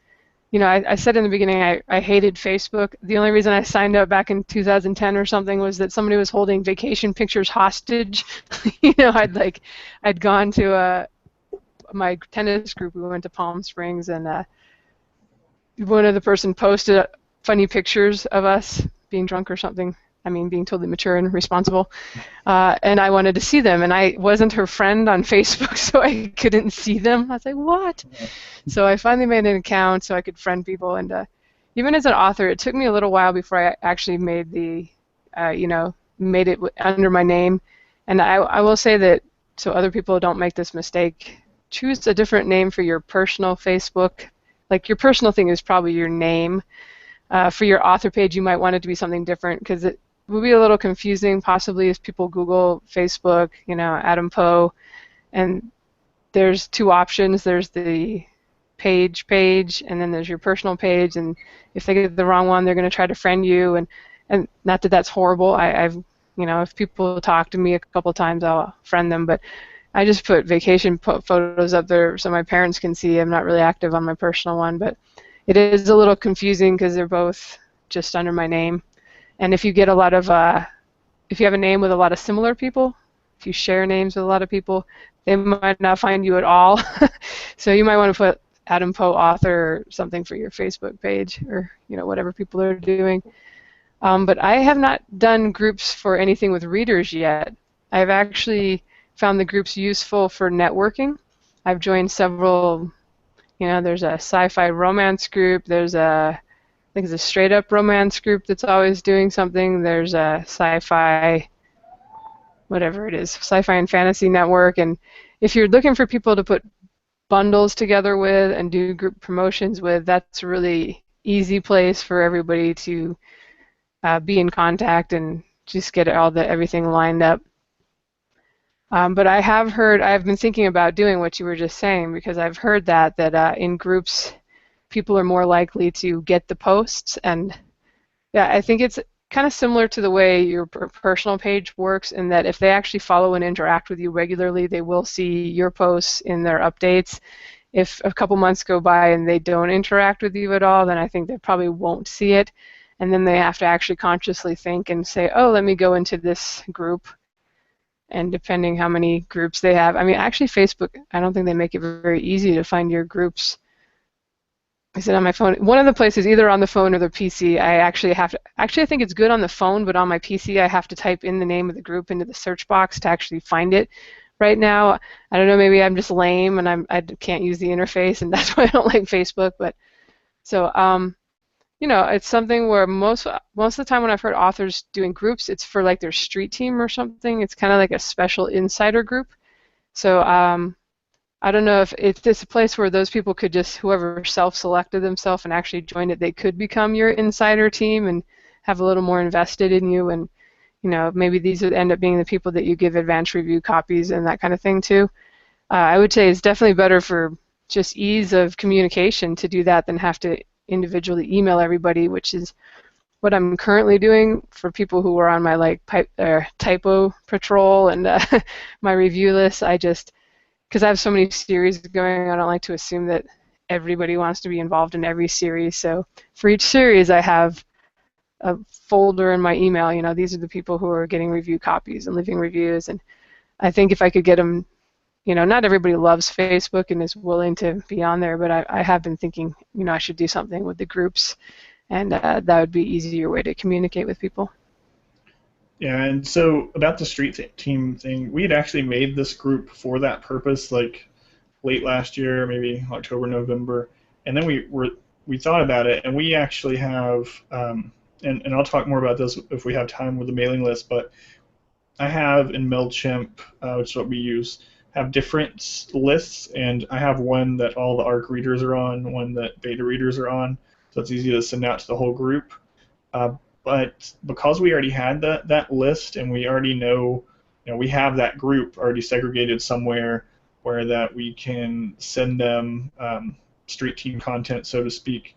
S2: I said in the beginning I hated Facebook. The only reason I signed up back in 2010 or something was that somebody was holding vacation pictures hostage. I'd gone to my tennis group. We went to Palm Springs, and one of the person posted funny pictures of us being drunk or something. I mean, being totally mature and responsible. And I wanted to see them, and I wasn't her friend on Facebook, so I couldn't see them. I was like, what? So I finally made an account so I could friend people. And even as an author, it took me a little while before I actually made made it under my name. And I will say that, so other people don't make this mistake, choose a different name for your personal Facebook. Like, your personal thing is probably your name. For your author page, you might want it to be something different, because it will be a little confusing possibly if people Google Facebook, Adam Poe, and there's two options. There's the page, and then there's your personal page, and if they get the wrong one, they're going to try to friend you, and not that that's horrible. I've if people talk to me a couple times, I'll friend them, but I just put vacation photos up there so my parents can see. I'm not really active on my personal one, but it is a little confusing because they're both just under my name. And if you get a lot of, if you have a name with a lot of similar people, if you share names with a lot of people, they might not find you at all. So you might want to put Adam Poe author or something for your Facebook page, or whatever people are doing. But I have not done groups for anything with readers yet. I've actually found the groups useful for networking. I've joined several. There's a sci-fi romance group. There's I think it's a straight-up romance group that's always doing something. There's a sci-fi, whatever it is, sci-fi and fantasy network. And if you're looking for people to put bundles together with and do group promotions with, that's a really easy place for everybody to be in contact and just get everything lined up. But I've been thinking about doing what you were just saying, because I've heard that in groups, people are more likely to get the posts. And yeah, I think it's kind of similar to the way your personal page works, in that if they actually follow and interact with you regularly, they will see your posts in their updates. If a couple months go by and they don't interact with you at all, then I think they probably won't see it. And then they have to actually consciously think and say, oh, let me go into this group. And depending how many groups they have, I mean, actually Facebook, I don't think they make it very easy to find your groups. I said on my phone, one of the places, either on the phone or the PC, I actually have to, I think it's good on the phone, but on my PC I have to type in the name of the group into the search box to actually find it. Right now, I don't know, maybe I'm just lame and I can't use the interface, and that's why I don't like Facebook. But so, it's something where most of the time when I've heard authors doing groups, it's for like their street team or something. It's kind of like a special insider group. So I don't know if it's a place where those people could just, whoever self-selected themselves and actually joined it, they could become your insider team and have a little more invested in you and, maybe these would end up being the people that you give advanced review copies and that kind of thing to. I would say it's definitely better for just ease of communication to do that than have to individually email everybody, which is what I'm currently doing for people who are on my typo patrol and my review list. Because I have so many series going, I don't like to assume that everybody wants to be involved in every series. So for each series, I have a folder in my email. These are the people who are getting review copies and leaving reviews. And I think if I could get them, not everybody loves Facebook and is willing to be on there, but I have been thinking, I should do something with the groups, and that would be an easier way to communicate with people.
S1: Yeah, and so about the street team thing, we had actually made this group for that purpose, like late last year, maybe October, November, and then we thought about it, and we actually have, and I'll talk more about this if we have time with the mailing list, but I have in MailChimp, which is what we use, have different lists, and I have one that all the ARC readers are on, one that beta readers are on, so it's easy to send out to the whole group. But because we already had that list, and we already know, we have that group already segregated somewhere where that we can send them street team content, so to speak,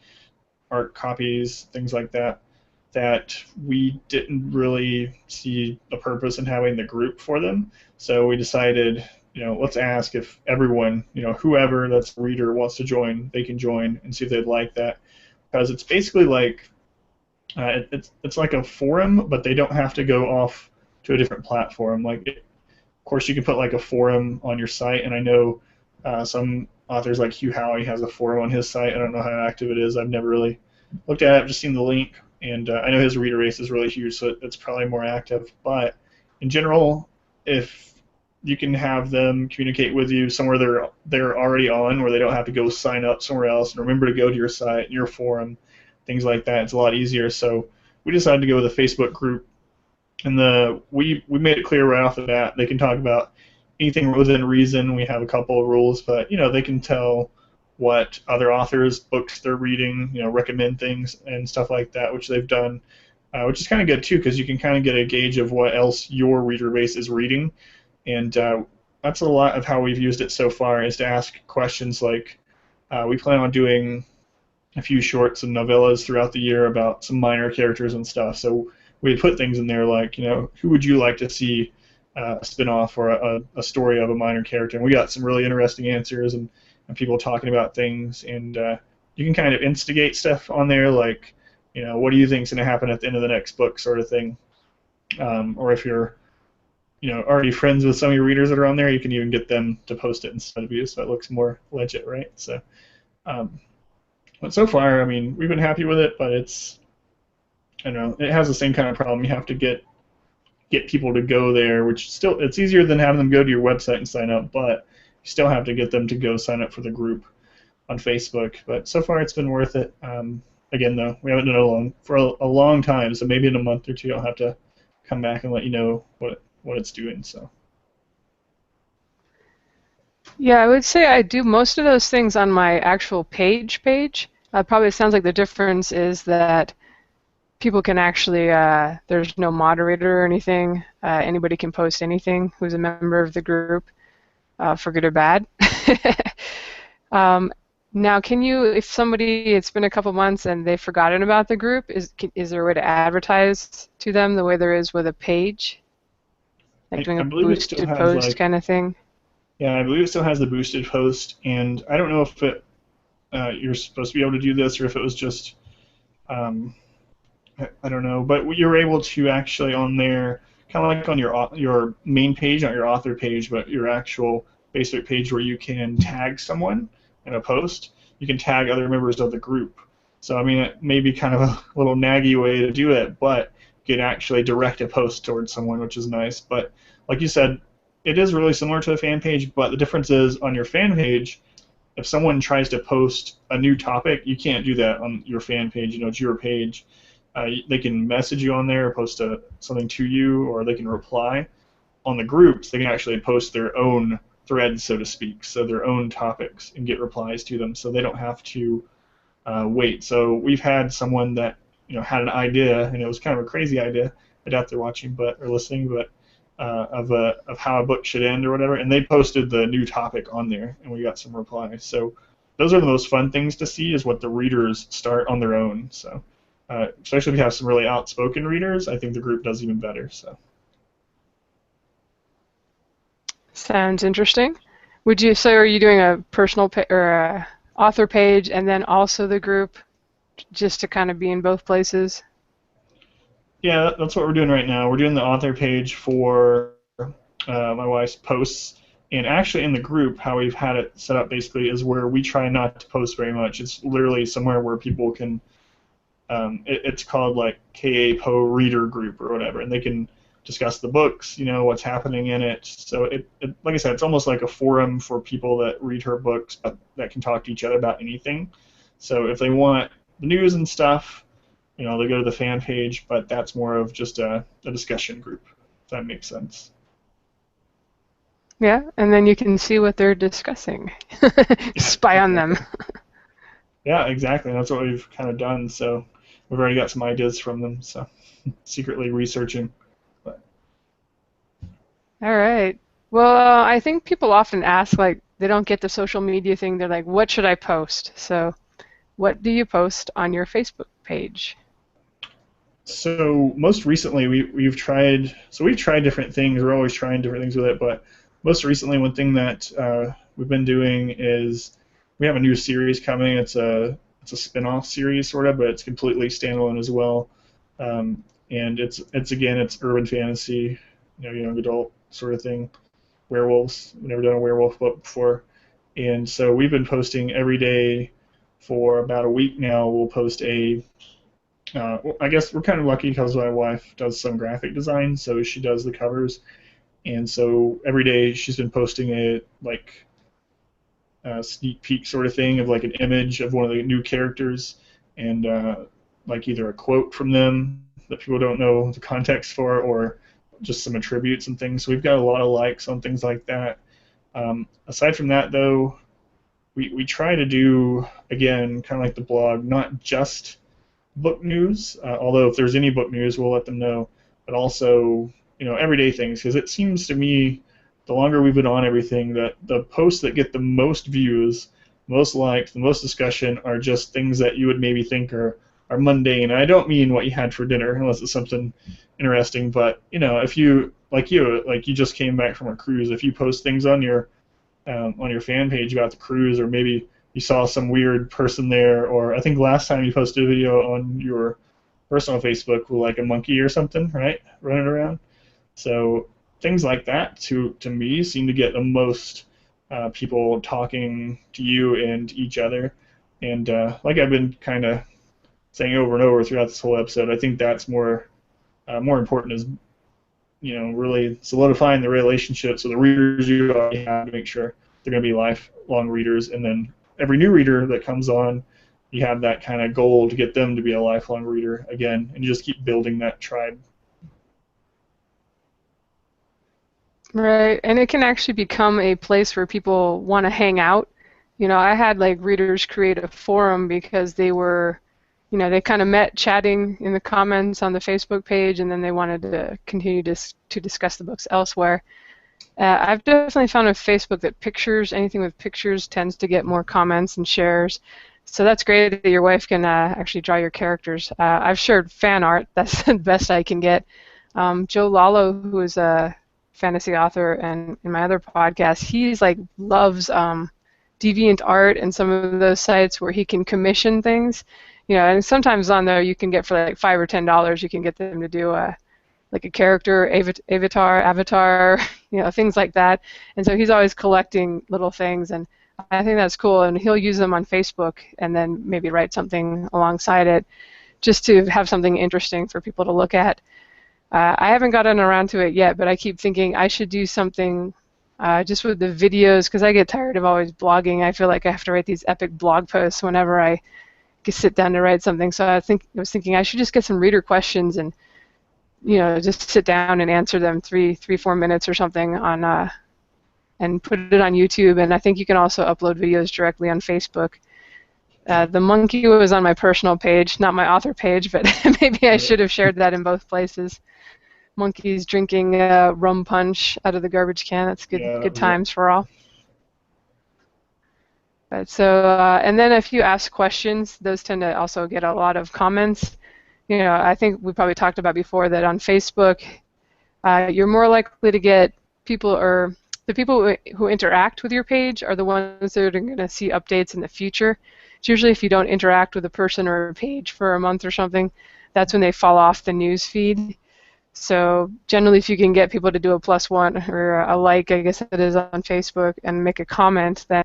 S1: ARC copies, things like that, that we didn't really see a purpose in having the group for them. So we decided, let's ask if everyone, whoever that's a reader wants to join, they can join and see if they'd like that. Because it's basically like, it's like a forum, but they don't have to go off to a different platform. Of course, you can put like a forum on your site, and I know some authors like Hugh Howey has a forum on his site. I don't know how active it is. I've never really looked at it. I've just seen the link, and I know his reader base is really huge, so it's probably more active. But in general, if you can have them communicate with you somewhere they're already on, where they don't have to go sign up somewhere else and remember to go to your site, your forum, things like that, it's a lot easier. So we decided to go with a Facebook group, and we made it clear right off the bat they can talk about anything within reason. We have a couple of rules, but they can tell what other authors' books they're reading, recommend things and stuff like that, which they've done, which is kind of good too, because you can kind of get a gauge of what else your reader base is reading, and that's a lot of how we've used it so far, is to ask questions like, we plan on doing a few shorts and novellas throughout the year about some minor characters and stuff. So we put things in there like, who would you like to see a spin-off or a story of a minor character? And we got some really interesting answers and people talking about things. And you can kind of instigate stuff on there like, what do you think is going to happen at the end of the next book, sort of thing. Or if you're, already friends with some of your readers that are on there, you can even get them to post it instead of you, so it looks more legit, right? So. But so far, we've been happy with it, but it has the same kind of problem. You have to get people to go there, which still, it's easier than having them go to your website and sign up, but you still have to get them to go sign up for the group on Facebook. But so far, it's been worth it. Again, though, we haven't done it for a long time, so maybe in a month or two, I'll have to come back and let you know what it's doing. So.
S2: Yeah, I would say I do most of those things on my actual page. Probably sounds like the difference is that people can actually, there's no moderator or anything. Anybody can post anything who's a member of the group, for good or bad. Now, if it's been a couple months and they've forgotten about the group, is there a way to advertise to them the way there is with a page? Like doing a boosted post kind of thing?
S1: Yeah, I believe it still has the boosted post, and I don't know if you're supposed to be able to do this or if it was just, I don't know, but you're able to actually on there, kind of like on your main page, not your author page, but your actual Facebook page where you can tag someone in a post, you can tag other members of the group. So, it may be kind of a little naggy way to do it, but you can actually direct a post towards someone, which is nice. But like you said, it is really similar to a fan page, but the difference is on your fan page, if someone tries to post a new topic, you can't do that on your fan page. It's your page. They can message you on there, post something to you, or they can reply. On the groups, they can actually post their own threads, so to speak, so their own topics, and get replies to them, so they don't have to wait. So we've had someone that had an idea, and it was kind of a crazy idea, I doubt they're watching or listening, but of how a book should end or whatever, and they posted the new topic on there, and we got some replies. So those are the most fun things to see, is what the readers start on their own. So especially if you have some really outspoken readers, I think the group does even better. So.
S2: Sounds interesting. So are you doing a personal or a author page and then also the group, just to kind of be in both places?
S1: Yeah, that's what we're doing right now. We're doing the author page for my wife's posts, and actually in the group, how we've had it set up basically is where we try not to post very much. It's literally somewhere where people can, it's called like KA Reader Group or whatever, and they can discuss the books, what's happening in it. So it, like I said, it's almost like a forum for people that read her books, but that can talk to each other about anything. So if they want the news and stuff, they go to the fan page, but that's more of just a discussion group, if that makes sense.
S2: Yeah, and then you can see what they're discussing. Spy on them.
S1: Yeah, exactly. That's what we've kind of done. So we've already got some ideas from them, so secretly researching.
S2: All right. Well, I think people often ask, like, they don't get the social media thing. They're like, what should I post? So what do you post on your Facebook page?
S1: So most recently, we've tried different things. We're always trying different things with it, but most recently, one thing that we've been doing is we have a new series coming. It's a spin-off series sort of, but it's completely standalone as well. And it's urban fantasy, young adult sort of thing. Werewolves. We've never done a werewolf book before, and so we've been posting every day for about a week now. We'll post I guess we're kind of lucky because my wife does some graphic design, so she does the covers, and so every day she's been posting a sneak peek sort of thing of like an image of one of the new characters, and like either a quote from them that people don't know the context for, or just some attributes and things. So we've got a lot of likes on things like that. Aside from that, though, we try to do, again, kind of like the blog, not just book news, although if there's any book news, we'll let them know, but also, everyday things, because it seems to me, the longer we've been on everything, that the posts that get the most views, most likes, the most discussion are just things that you would maybe think are mundane. And I don't mean what you had for dinner, unless it's something interesting, but, if you just came back from a cruise, if you post things on your fan page about the cruise, or maybe you saw some weird person there, or I think last time you posted a video on your personal Facebook with like a monkey or something, right, running around. So things like that, to me, seem to get the most people talking to you and each other. And like I've been kind of saying over and over throughout this whole episode, I think that's more important, is really solidifying the relationship, so the readers you already have, to make sure they're going to be lifelong readers, and then every new reader that comes on, you have that kind of goal to get them to be a lifelong reader again, and you just keep building that tribe.
S2: Right, and it can actually become a place where people want to hang out. I had like readers create a forum because they were, they kind of met chatting in the comments on the Facebook page, and then they wanted to continue to discuss the books elsewhere. I've definitely found with Facebook that anything with pictures tends to get more comments and shares. So that's great that your wife can actually draw your characters. I've shared fan art. That's the best I can get. Joe Lalo, who is a fantasy author, and in my other podcast, he's like loves Deviant Art and some of those sites where he can commission things. And sometimes on there you can get for like $5 or $10, you can get them to do like a character, avatar, things like that. And so he's always collecting little things, and I think that's cool. And he'll use them on Facebook and then maybe write something alongside it, just to have something interesting for people to look at. I haven't gotten around to it yet, but I keep thinking I should do something just with the videos, because I get tired of always blogging. I feel like I have to write these epic blog posts whenever I sit down to write something. So I was thinking I should just get some reader questions and just sit down and answer them 3-4 minutes or something on and put it on YouTube. And I think you can also upload videos directly on Facebook. The monkey was on my personal page, not my author page, but maybe I should have shared that in both places. monkeys drinking rum punch out of the garbage can. That's
S1: Yeah, that
S2: good
S1: was it.
S2: times for all. But so, and then if you ask questions, those tend to also get a lot of comments. You know, I think we probably talked about before that on Facebook, you're more likely to get people, or the people who interact with your page are the ones that are going to see updates in the future. It's usually if you don't interact with a person or a page for a month or something, that's when they fall off the news feed. So generally, if you can get people to do a +1 or a like, I guess it is on Facebook, and make a comment, then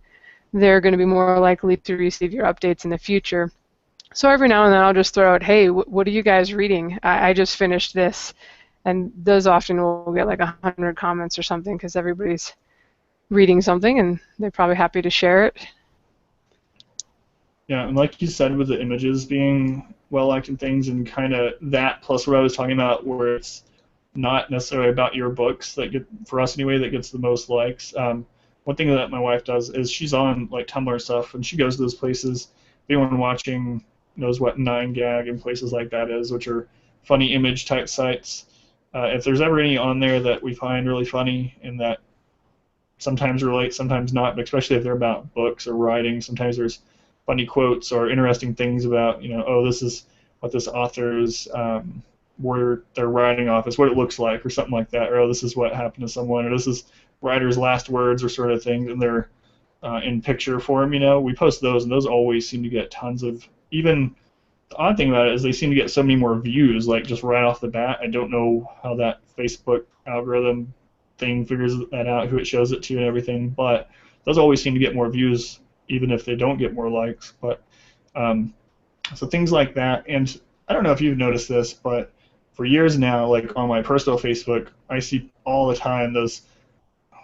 S2: they're going to be more likely to receive your updates in the future. So every now and then I'll just throw out, hey, what are you guys reading? I just finished this. And those often will get like 100 comments or something because everybody's reading something and they're probably happy to share it.
S1: Yeah, and like you said, with the images being well liked and things, and kind of that plus what I was talking about, where it's not necessarily about your books that get, for us anyway, that gets the most likes. One thing that my wife does is she's on like Tumblr and stuff, and she goes to those places. Anyone watching knows what 9gag and places like that is, which are funny image type sites. If there's ever any on there that we find really funny and that sometimes relate, sometimes not, but especially if they're about books or writing, sometimes there's funny quotes or interesting things about, oh, this is what this author's where they're writing off, is what it looks like, or something like that, or oh, this is what happened to someone, or this is writer's last words, or sort of things, and they're in picture form. We post those, and those always seem to get tons of, even the odd thing about it is they seem to get so many more views, like just right off the bat. I don't know how that Facebook algorithm thing figures that out, who it shows it to and everything, but those always seem to get more views, even if they don't get more likes. But so things like that, and I don't know if you've noticed this, but for years now, like on my personal Facebook, I see all the time those,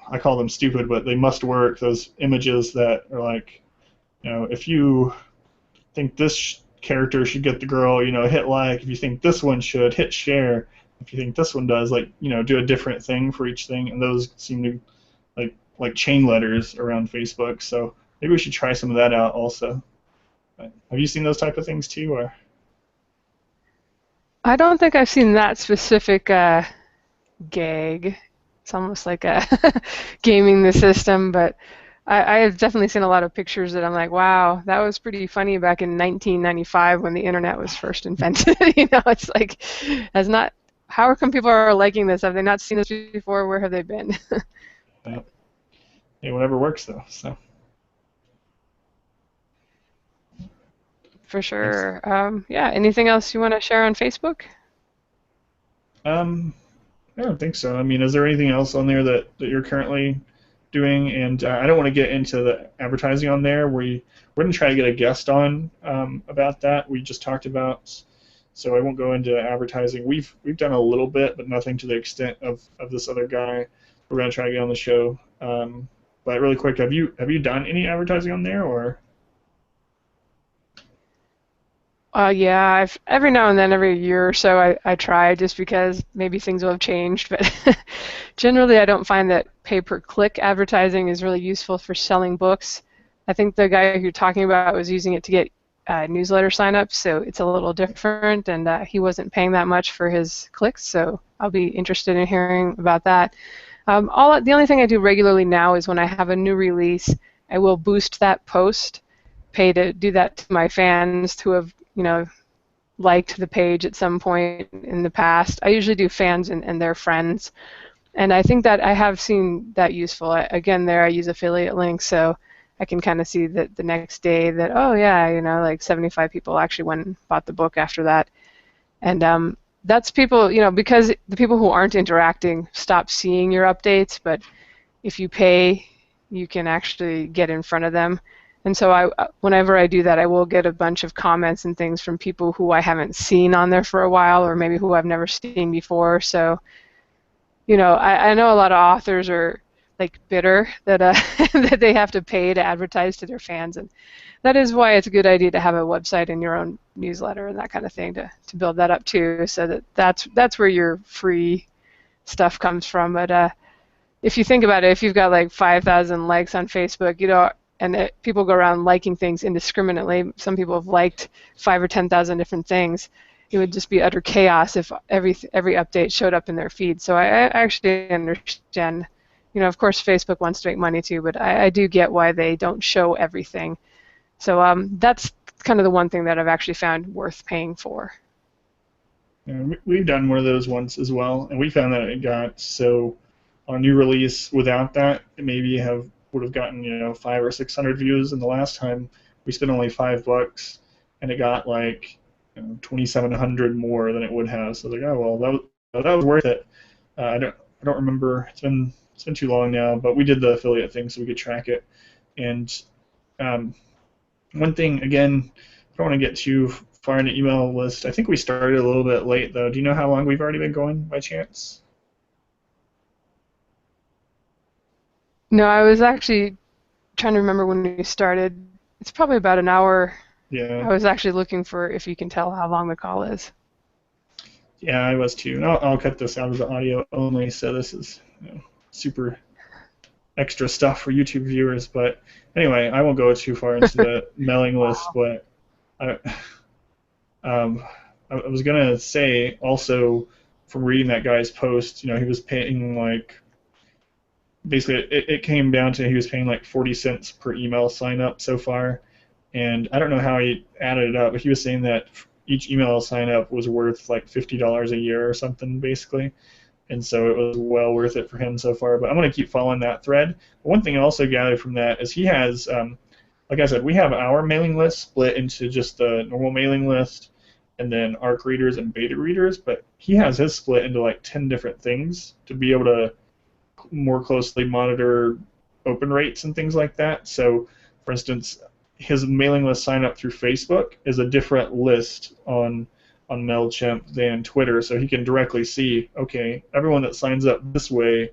S1: I call them stupid, but they must work, those images that are like, if you think this character should get the girl, hit like. If you think this one should, hit share. If you think this one does, like, do a different thing for each thing, and those seem to like chain letters around Facebook. So maybe we should try some of that out also. But have you seen those type of things too, or?
S2: I don't think I've seen that specific gag. It's almost like gaming the system, but I have definitely seen a lot of pictures that I'm like, wow, that was pretty funny back in 1995 when the internet was first invented. It's like, how come people are liking this? Have they not seen this before? Where have they been?
S1: Yeah. Hey, whatever works though. So.
S2: For sure. Yeah. Anything else you want to share on Facebook?
S1: I don't think so. I mean, is there anything else on there that you're currently doing? And I don't want to get into the advertising on there. We're going to try to get a guest on about that. We just talked about, so I won't go into advertising. We've done a little bit, but nothing to the extent of this other guy. We're going to try to get on the show. But really quick, have you done any advertising on there, or?
S2: Yeah, every now and then, every year or so, I try, just because maybe things will have changed. But generally, I don't find that pay-per-click advertising is really useful for selling books. I think the guy you're talking about was using it to get newsletter signups, so it's a little different, and he wasn't paying that much for his clicks, so I'll be interested in hearing about that. The only thing I do regularly now is when I have a new release, I will boost that post, pay to do that to my fans who have liked the page at some point in the past. I usually do fans and their friends, and I think that I have seen that useful. Again, there I use affiliate links, so I can kind of see that the next day that, oh yeah, like 75 people actually went and bought the book after that. And that's people, because the people who aren't interacting stop seeing your updates, but if you pay, you can actually get in front of them. And so whenever I do that, I will get a bunch of comments and things from people who I haven't seen on there for a while, or maybe who I've never seen before. So, I know a lot of authors are like bitter that that they have to pay to advertise to their fans, and that is why it's a good idea to have a website and your own newsletter and that kind of thing to build that up too, so that's where your free stuff comes from. But if you think about it, if you've got like 5,000 likes on Facebook, and people go around liking things indiscriminately. Some people have liked 5,000 or 10,000 different things. it would just be utter chaos if every update showed up in their feed. So I actually understand. Of course, Facebook wants to make money too, but I do get why they don't show everything. So that's kind of the one thing that I've actually found worth paying for.
S1: Yeah, we've done one of those once as well, and we found that it got so on a new release without that, it maybe would have gotten 500 or 600 views, and the last time we spent only $5, and it got like 2,700 more than it would have. So I was like, oh well, that was worth it. I don't remember. It's been too long now, but we did the affiliate thing so we could track it. And one thing again, I don't want to get too far in the email list. I think we started a little bit late, though. Do you know how long we've already been going, by chance?
S2: No, I was actually trying to remember when we started. It's probably about an hour.
S1: Yeah.
S2: I was actually looking for if you can tell how long the call is.
S1: Yeah, I was too. And I'll cut this out as the audio only, so this is super extra stuff for YouTube viewers. But anyway, I won't go too far into the mailing list, but I was gonna say also from reading that guy's post, he was paying like basically it came down to he was paying like 40 cents per email sign up so far, and I don't know how he added it up, but he was saying that each email sign up was worth like $50 a year or something basically, and so it was well worth it for him so far. But I'm gonna keep following that thread. But one thing I also gathered from that is he has, like I said, we have our mailing list split into just the normal mailing list and then ARC readers and beta readers, but he has his split into like 10 different things to be able to more closely monitor open rates and things like that. So, for instance, his mailing list sign up through Facebook is a different list on MailChimp than Twitter, so he can directly see, okay, everyone that signs up this way,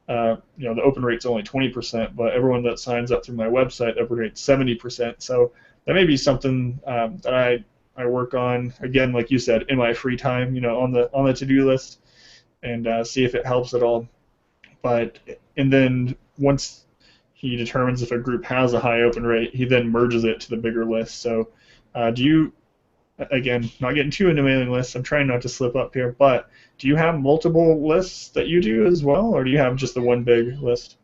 S1: the open rate's only 20%, but everyone that signs up through my website, open rate's 70%. So that may be something that I work on, again, like you said, in my free time, on the to-do list, and see if it helps at all. And then once he determines if a group has a high open rate, he then merges it to the bigger list. So do you, again, not getting too into mailing lists, I'm trying not to slip up here, but do you have multiple lists that you do as well, or do you have just the one big list?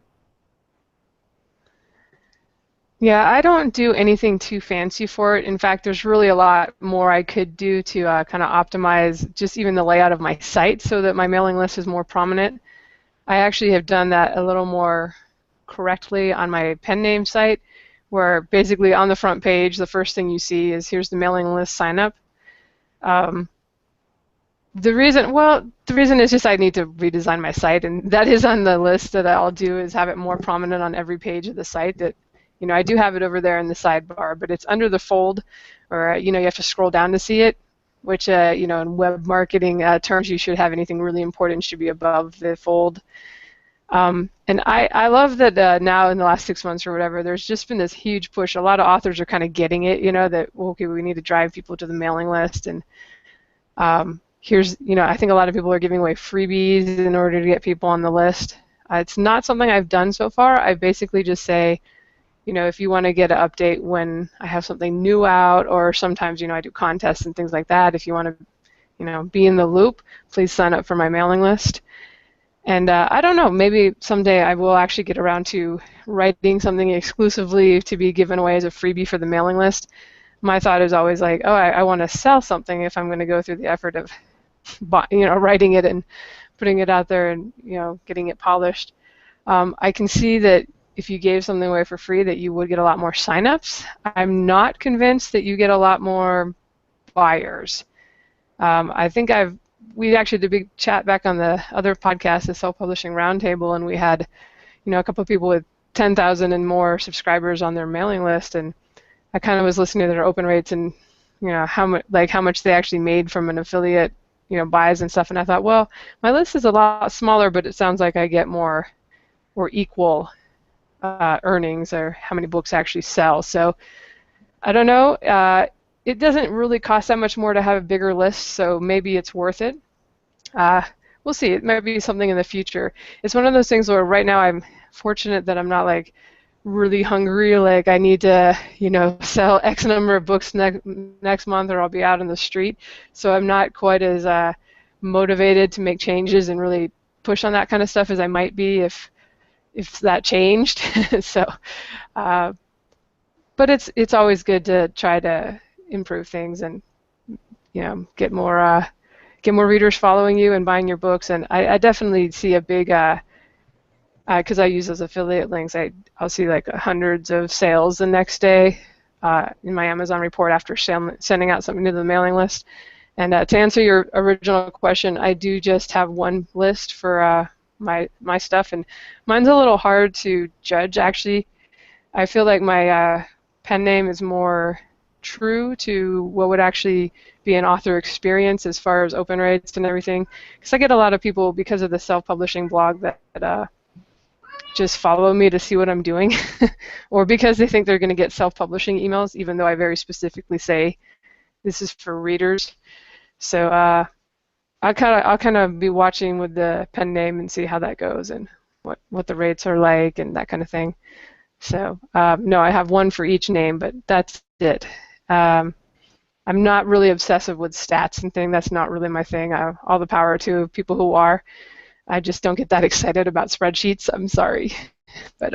S2: Yeah, I don't do anything too fancy for it. In fact, there's really a lot more I could do to kind of optimize just even the layout of my site so that my mailing list is more prominent. I actually have done that a little more correctly on my pen name site, where basically on the front page, the first thing you see is here's the mailing list sign up. The reason is just I need to redesign my site, and that is on the list that I'll do is have it more prominent on every page of the site. That I do have it over there in the sidebar, but it's under the fold, or you have to scroll down to see it. Which in web marketing terms, you should have anything really important should be above the fold. And I love that now in the last 6 months or whatever, there's just been this huge push. A lot of authors are kind of getting it, that okay, we need to drive people to the mailing list, and here's, I think a lot of people are giving away freebies in order to get people on the list. It's not something I've done so far. I basically just say, if you want to get an update when I have something new out, or sometimes, I do contests and things like that. If you want to, be in the loop, please sign up for my mailing list. And I don't know, maybe someday I will actually get around to writing something exclusively to be given away as a freebie for the mailing list. My thought is always like, oh, I want to sell something if I'm going to go through the effort of, writing it and putting it out there and, getting it polished. I can see that if you gave something away for free that you would get a lot more signups. I'm not convinced that you get a lot more buyers. I think we actually did a big chat back on the other podcast, the Self-Publishing Roundtable, and we had, a couple of people with 10,000 and more subscribers on their mailing list, and I kind of was listening to their open rates and, how much they actually made from an affiliate, buys and stuff, and I thought, well, my list is a lot smaller, but it sounds like I get more or equal earnings, or how many books actually sell. So I don't know. It doesn't really cost that much more to have a bigger list, so maybe it's worth it. We'll see. It might be something in the future. It's one of those things where right now I'm fortunate that I'm not like really hungry, like I need to, sell X number of books next month or I'll be out on the street. So I'm not quite as motivated to make changes and really push on that kind of stuff as I might be if that changed. So, uh, but it's always good to try to improve things and get more readers following you and buying your books. And I definitely see a big because I use those affiliate links. I'll see like hundreds of sales the next day in my Amazon report after sending out something to the mailing list. And to answer your original question, I do just have one list for my stuff, and mine's a little hard to judge actually. I feel like my pen name is more true to what would actually be an author experience as far as open rates and everything. Because I get a lot of people because of the self-publishing blog that just follow me to see what I'm doing, or because they think they're going to get self-publishing emails, even though I very specifically say this is for readers. So I'll kind of be watching with the pen name and see how that goes and what the rates are like and that kind of thing. So no, I have one for each name, but that's it. I'm not really obsessive with stats and things. That's not really my thing. All the power to people who are. I just don't get that excited about spreadsheets. I'm sorry. But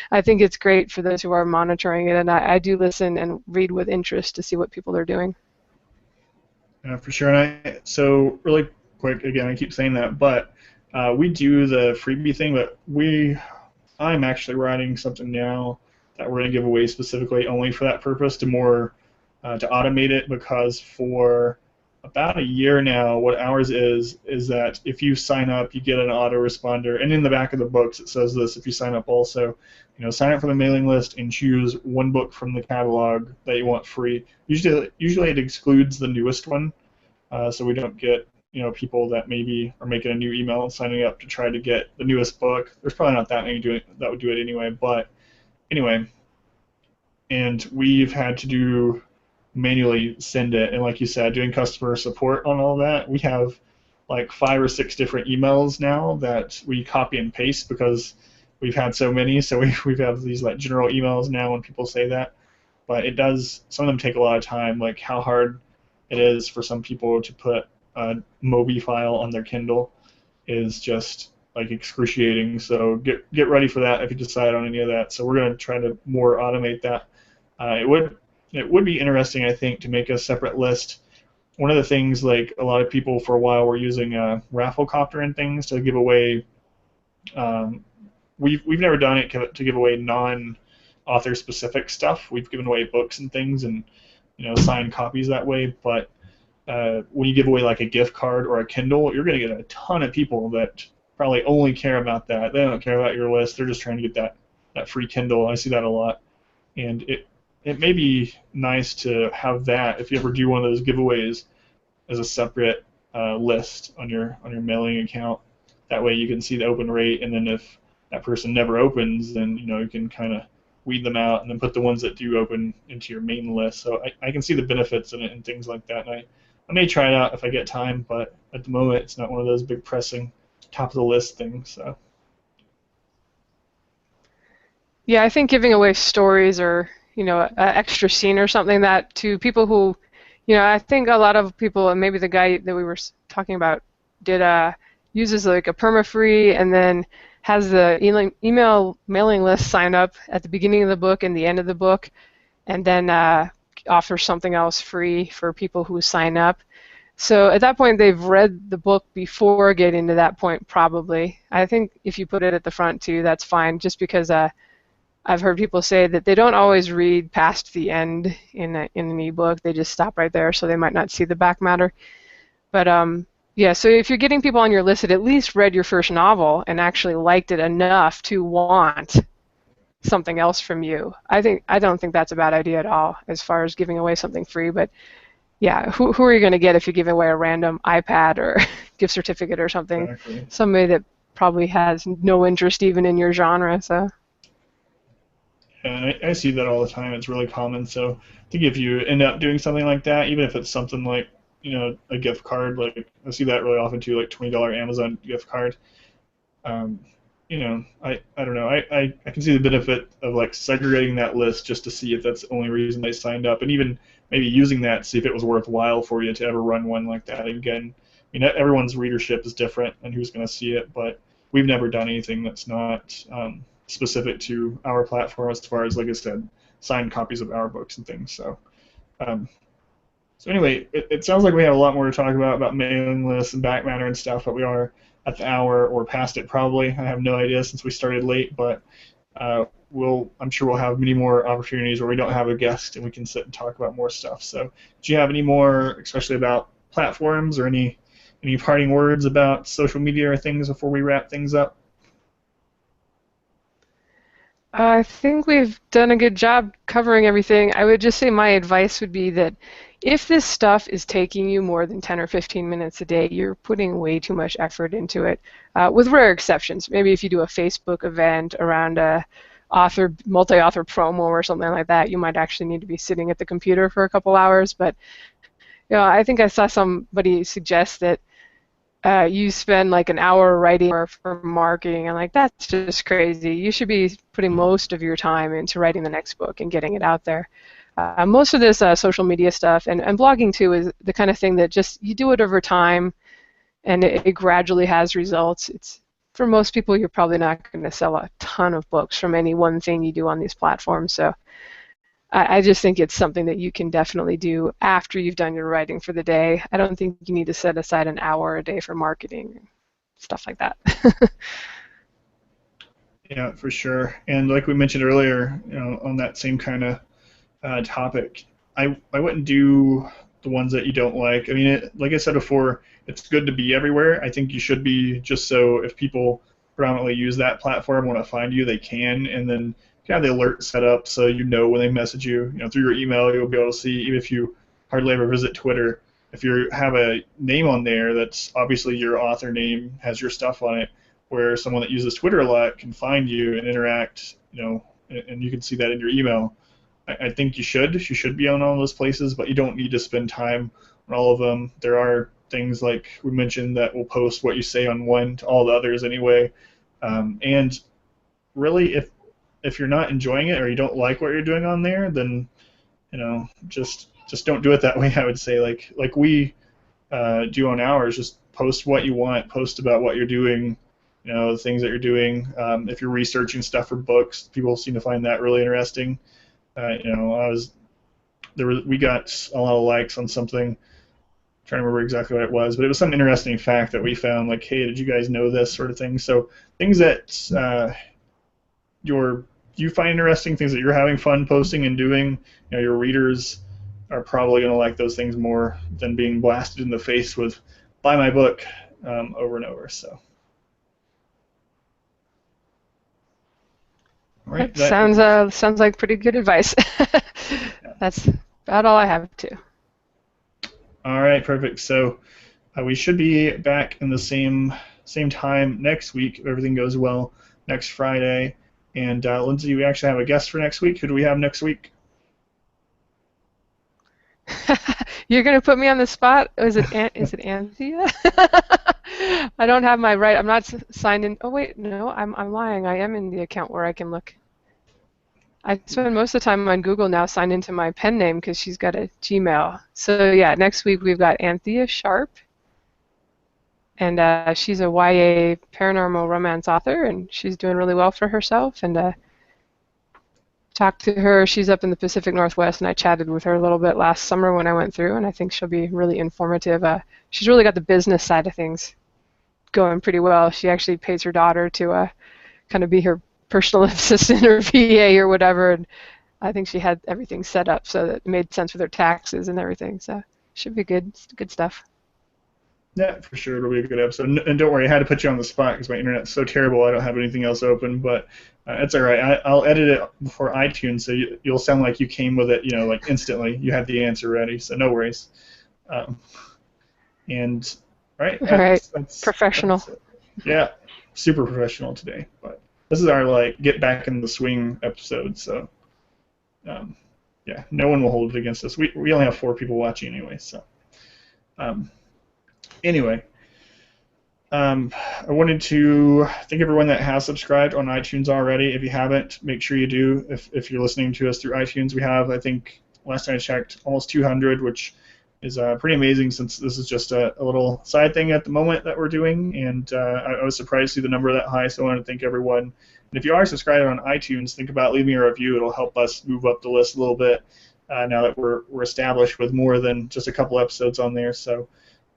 S2: I think it's great for those who are monitoring it, and I do listen and read with interest to see what people are doing.
S1: Yeah, for sure. And so really quick, again, I keep saying that, but we do the freebie thing, but I'm actually writing something now that we're going to give away specifically only for that purpose to automate it, because for about a year now, what ours is that if you sign up, you get an autoresponder, and in the back of the books it says this: if you sign up also, sign up for the mailing list and choose one book from the catalog that you want free. Usually it excludes the newest one, so we don't get people that maybe are making a new email and signing up to try to get the newest book. There's probably not that many that would do it anyway, but anyway, and we've had to manually send it, and like you said, doing customer support on all that, we have like 5 or 6 different emails now that we copy and paste because we've had so many. So we have these like general emails now when people say that, but some of them take a lot of time, like how hard it is for some people to put a Mobi file on their Kindle is just like excruciating. So get ready for that if you decide on any of that. So we're going to try to more automate that. It would be interesting, I think, to make a separate list. One of the things, like a lot of people for a while were using Rafflecopter and things to give away. We've never done it to give away non-author specific stuff. We've given away books and things and signed copies that way. But when you give away like a gift card or a Kindle, you're going to get a ton of people that probably only care about that. They don't care about your list. They're just trying to get that free Kindle. I see that a lot, and it may be nice to have that if you ever do one of those giveaways as a separate list on your mailing account. That way you can see the open rate, and then if that person never opens, then you can kind of weed them out and then put the ones that do open into your main list. So I can see the benefits in it and things like that. And I may try it out if I get time, but at the moment it's not one of those big pressing top of the list things. So.
S2: Yeah, I think giving away stories or an extra scene or something that to people who, I think a lot of people, and maybe the guy that we were talking about did uses like a perma-free and then has the email mailing list sign up at the beginning of the book and the end of the book, and then offers something else free for people who sign up. So at that point, they've read the book before getting to that point, probably. I think if you put it at the front too, that's fine, just because I've heard people say that they don't always read past the end in an ebook. They just stop right there, so they might not see the back matter. But yeah, so if you're getting people on your list that at least read your first novel and actually liked it enough to want something else from you, I don't think that's a bad idea at all as far as giving away something free. But yeah, who are you going to get if you give away a random iPad or gift certificate or something?
S1: Exactly.
S2: Somebody that probably has no interest even in your genre. So.
S1: Yeah, I see that all the time. It's really common. So I think if you end up doing something like that, even if it's something like a gift card, like I see that really often too, like $20 Amazon gift card. I don't know. I can see the benefit of like segregating that list just to see if that's the only reason they signed up, and even maybe using that to see if it was worthwhile for you to ever run one like that again. I mean, everyone's readership is different and who's going to see it, but we've never done anything that's not specific to our platform as far as, like I said, signed copies of our books and things. Um, so anyway, it sounds like we have a lot more to talk about mailing lists and back matter and stuff, but we are at the hour or past it probably. I have no idea since we started late, but I'm sure we'll have many more opportunities where we don't have a guest and we can sit and talk about more stuff. So do you have any more, especially about platforms, or any parting words about social media or things before we wrap things up?
S2: I think we've done a good job covering everything. I would just say my advice would be that if this stuff is taking you more than 10 or 15 minutes a day, you're putting way too much effort into it, with rare exceptions. Maybe if you do a Facebook event around a multi-author promo or something like that, you might actually need to be sitting at the computer for a couple hours. But I think I saw somebody suggest that you spend like an hour writing for marketing, and like that's just crazy. You should be putting most of your time into writing the next book and getting it out there. Most of this social media stuff and blogging too is the kind of thing that just you do it over time, and it gradually has results. It's for most people, you're probably not going to sell a ton of books from any one thing you do on these platforms. So I just think it's something that you can definitely do after you've done your writing for the day. I don't think you need to set aside an hour a day for marketing, stuff like that.
S1: Yeah, for sure. And like we mentioned earlier, on that same kind of topic, I wouldn't do the ones that you don't like. I mean, like I said before, it's good to be everywhere. I think you should be, just so if people predominantly use that platform want to find you, they can, and then you have the alert set up so you know when they message you. Through your email, you'll be able to see, even if you hardly ever visit Twitter, if you have a name on there that's obviously your author name, has your stuff on it, where someone that uses Twitter a lot can find you and interact, and you can see that in your email. I think you should be on all those places, but you don't need to spend time on all of them. There are things like we mentioned that will post what you say on one to all the others anyway. And really, if you're not enjoying it or you don't like what you're doing on there, then just don't do it that way. I would say like we do on ours, just post what you want, post about what you're doing, the things that you're doing. If you're researching stuff for books, people seem to find that really interesting. We got a lot of likes on something. I'm trying to remember exactly what it was, but it was some interesting fact that we found. Like, hey, did you guys know this sort of thing? So things that you find interesting, things that you're having fun posting and doing, your readers are probably going to like those things more than being blasted in the face with "buy my book" over and over. So, all right,
S2: That sounds like pretty good advice.
S1: yeah.
S2: That's about all I have too.
S1: All right, perfect. So we should be back in the same time next week if everything goes well, next Friday. And Lindsay, we actually have a guest for next week. Who do we have next week?
S2: You're gonna put me on the spot? Is it Anthea? I don't have my right. I'm not signed in. Oh wait, no, I'm lying. I am in the account where I can look. I spend most of the time on Google now, signed into my pen name because she's got a Gmail. So yeah, next week we've got Anthea Sharp, and she's a YA paranormal romance author, and she's doing really well for herself. And talked to her. She's up in the Pacific Northwest, and I chatted with her a little bit last summer when I went through, and I think she'll be really informative. She's really got the business side of things going pretty well. She actually pays her daughter to kind of be her personal assistant or VA or whatever, and I think she had everything set up so that it made sense with her taxes and everything. So should be good stuff.
S1: Yeah, for sure. It'll be a good episode. And don't worry, I had to put you on the spot because my internet's so terrible I don't have anything else open. But it's all right. I'll edit it before iTunes, so you'll sound like you came with it, like instantly. You had the answer ready, so no worries. Um, and right,
S2: All right, professional.
S1: That's it. Yeah, super professional today. But this is our get back in the swing episode, so yeah, no one will hold it against us. We only have 4 people watching anyway, so. Anyway, I wanted to thank everyone that has subscribed on iTunes already. If you haven't, make sure you do. If you're listening to us through iTunes, we have, I think, last time I checked, almost 200, which is pretty amazing since this is just a little side thing at the moment that we're doing. And I was surprised to see the number that high, so I want to thank everyone. And if you are subscribed on iTunes, think about leaving a review. It'll help us move up the list a little bit now that we're established with more than just a couple episodes on there. So.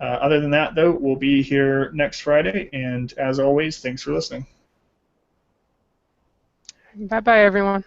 S1: Other than that, though, we'll be here next Friday, and as always, thanks for listening.
S2: Bye bye, everyone.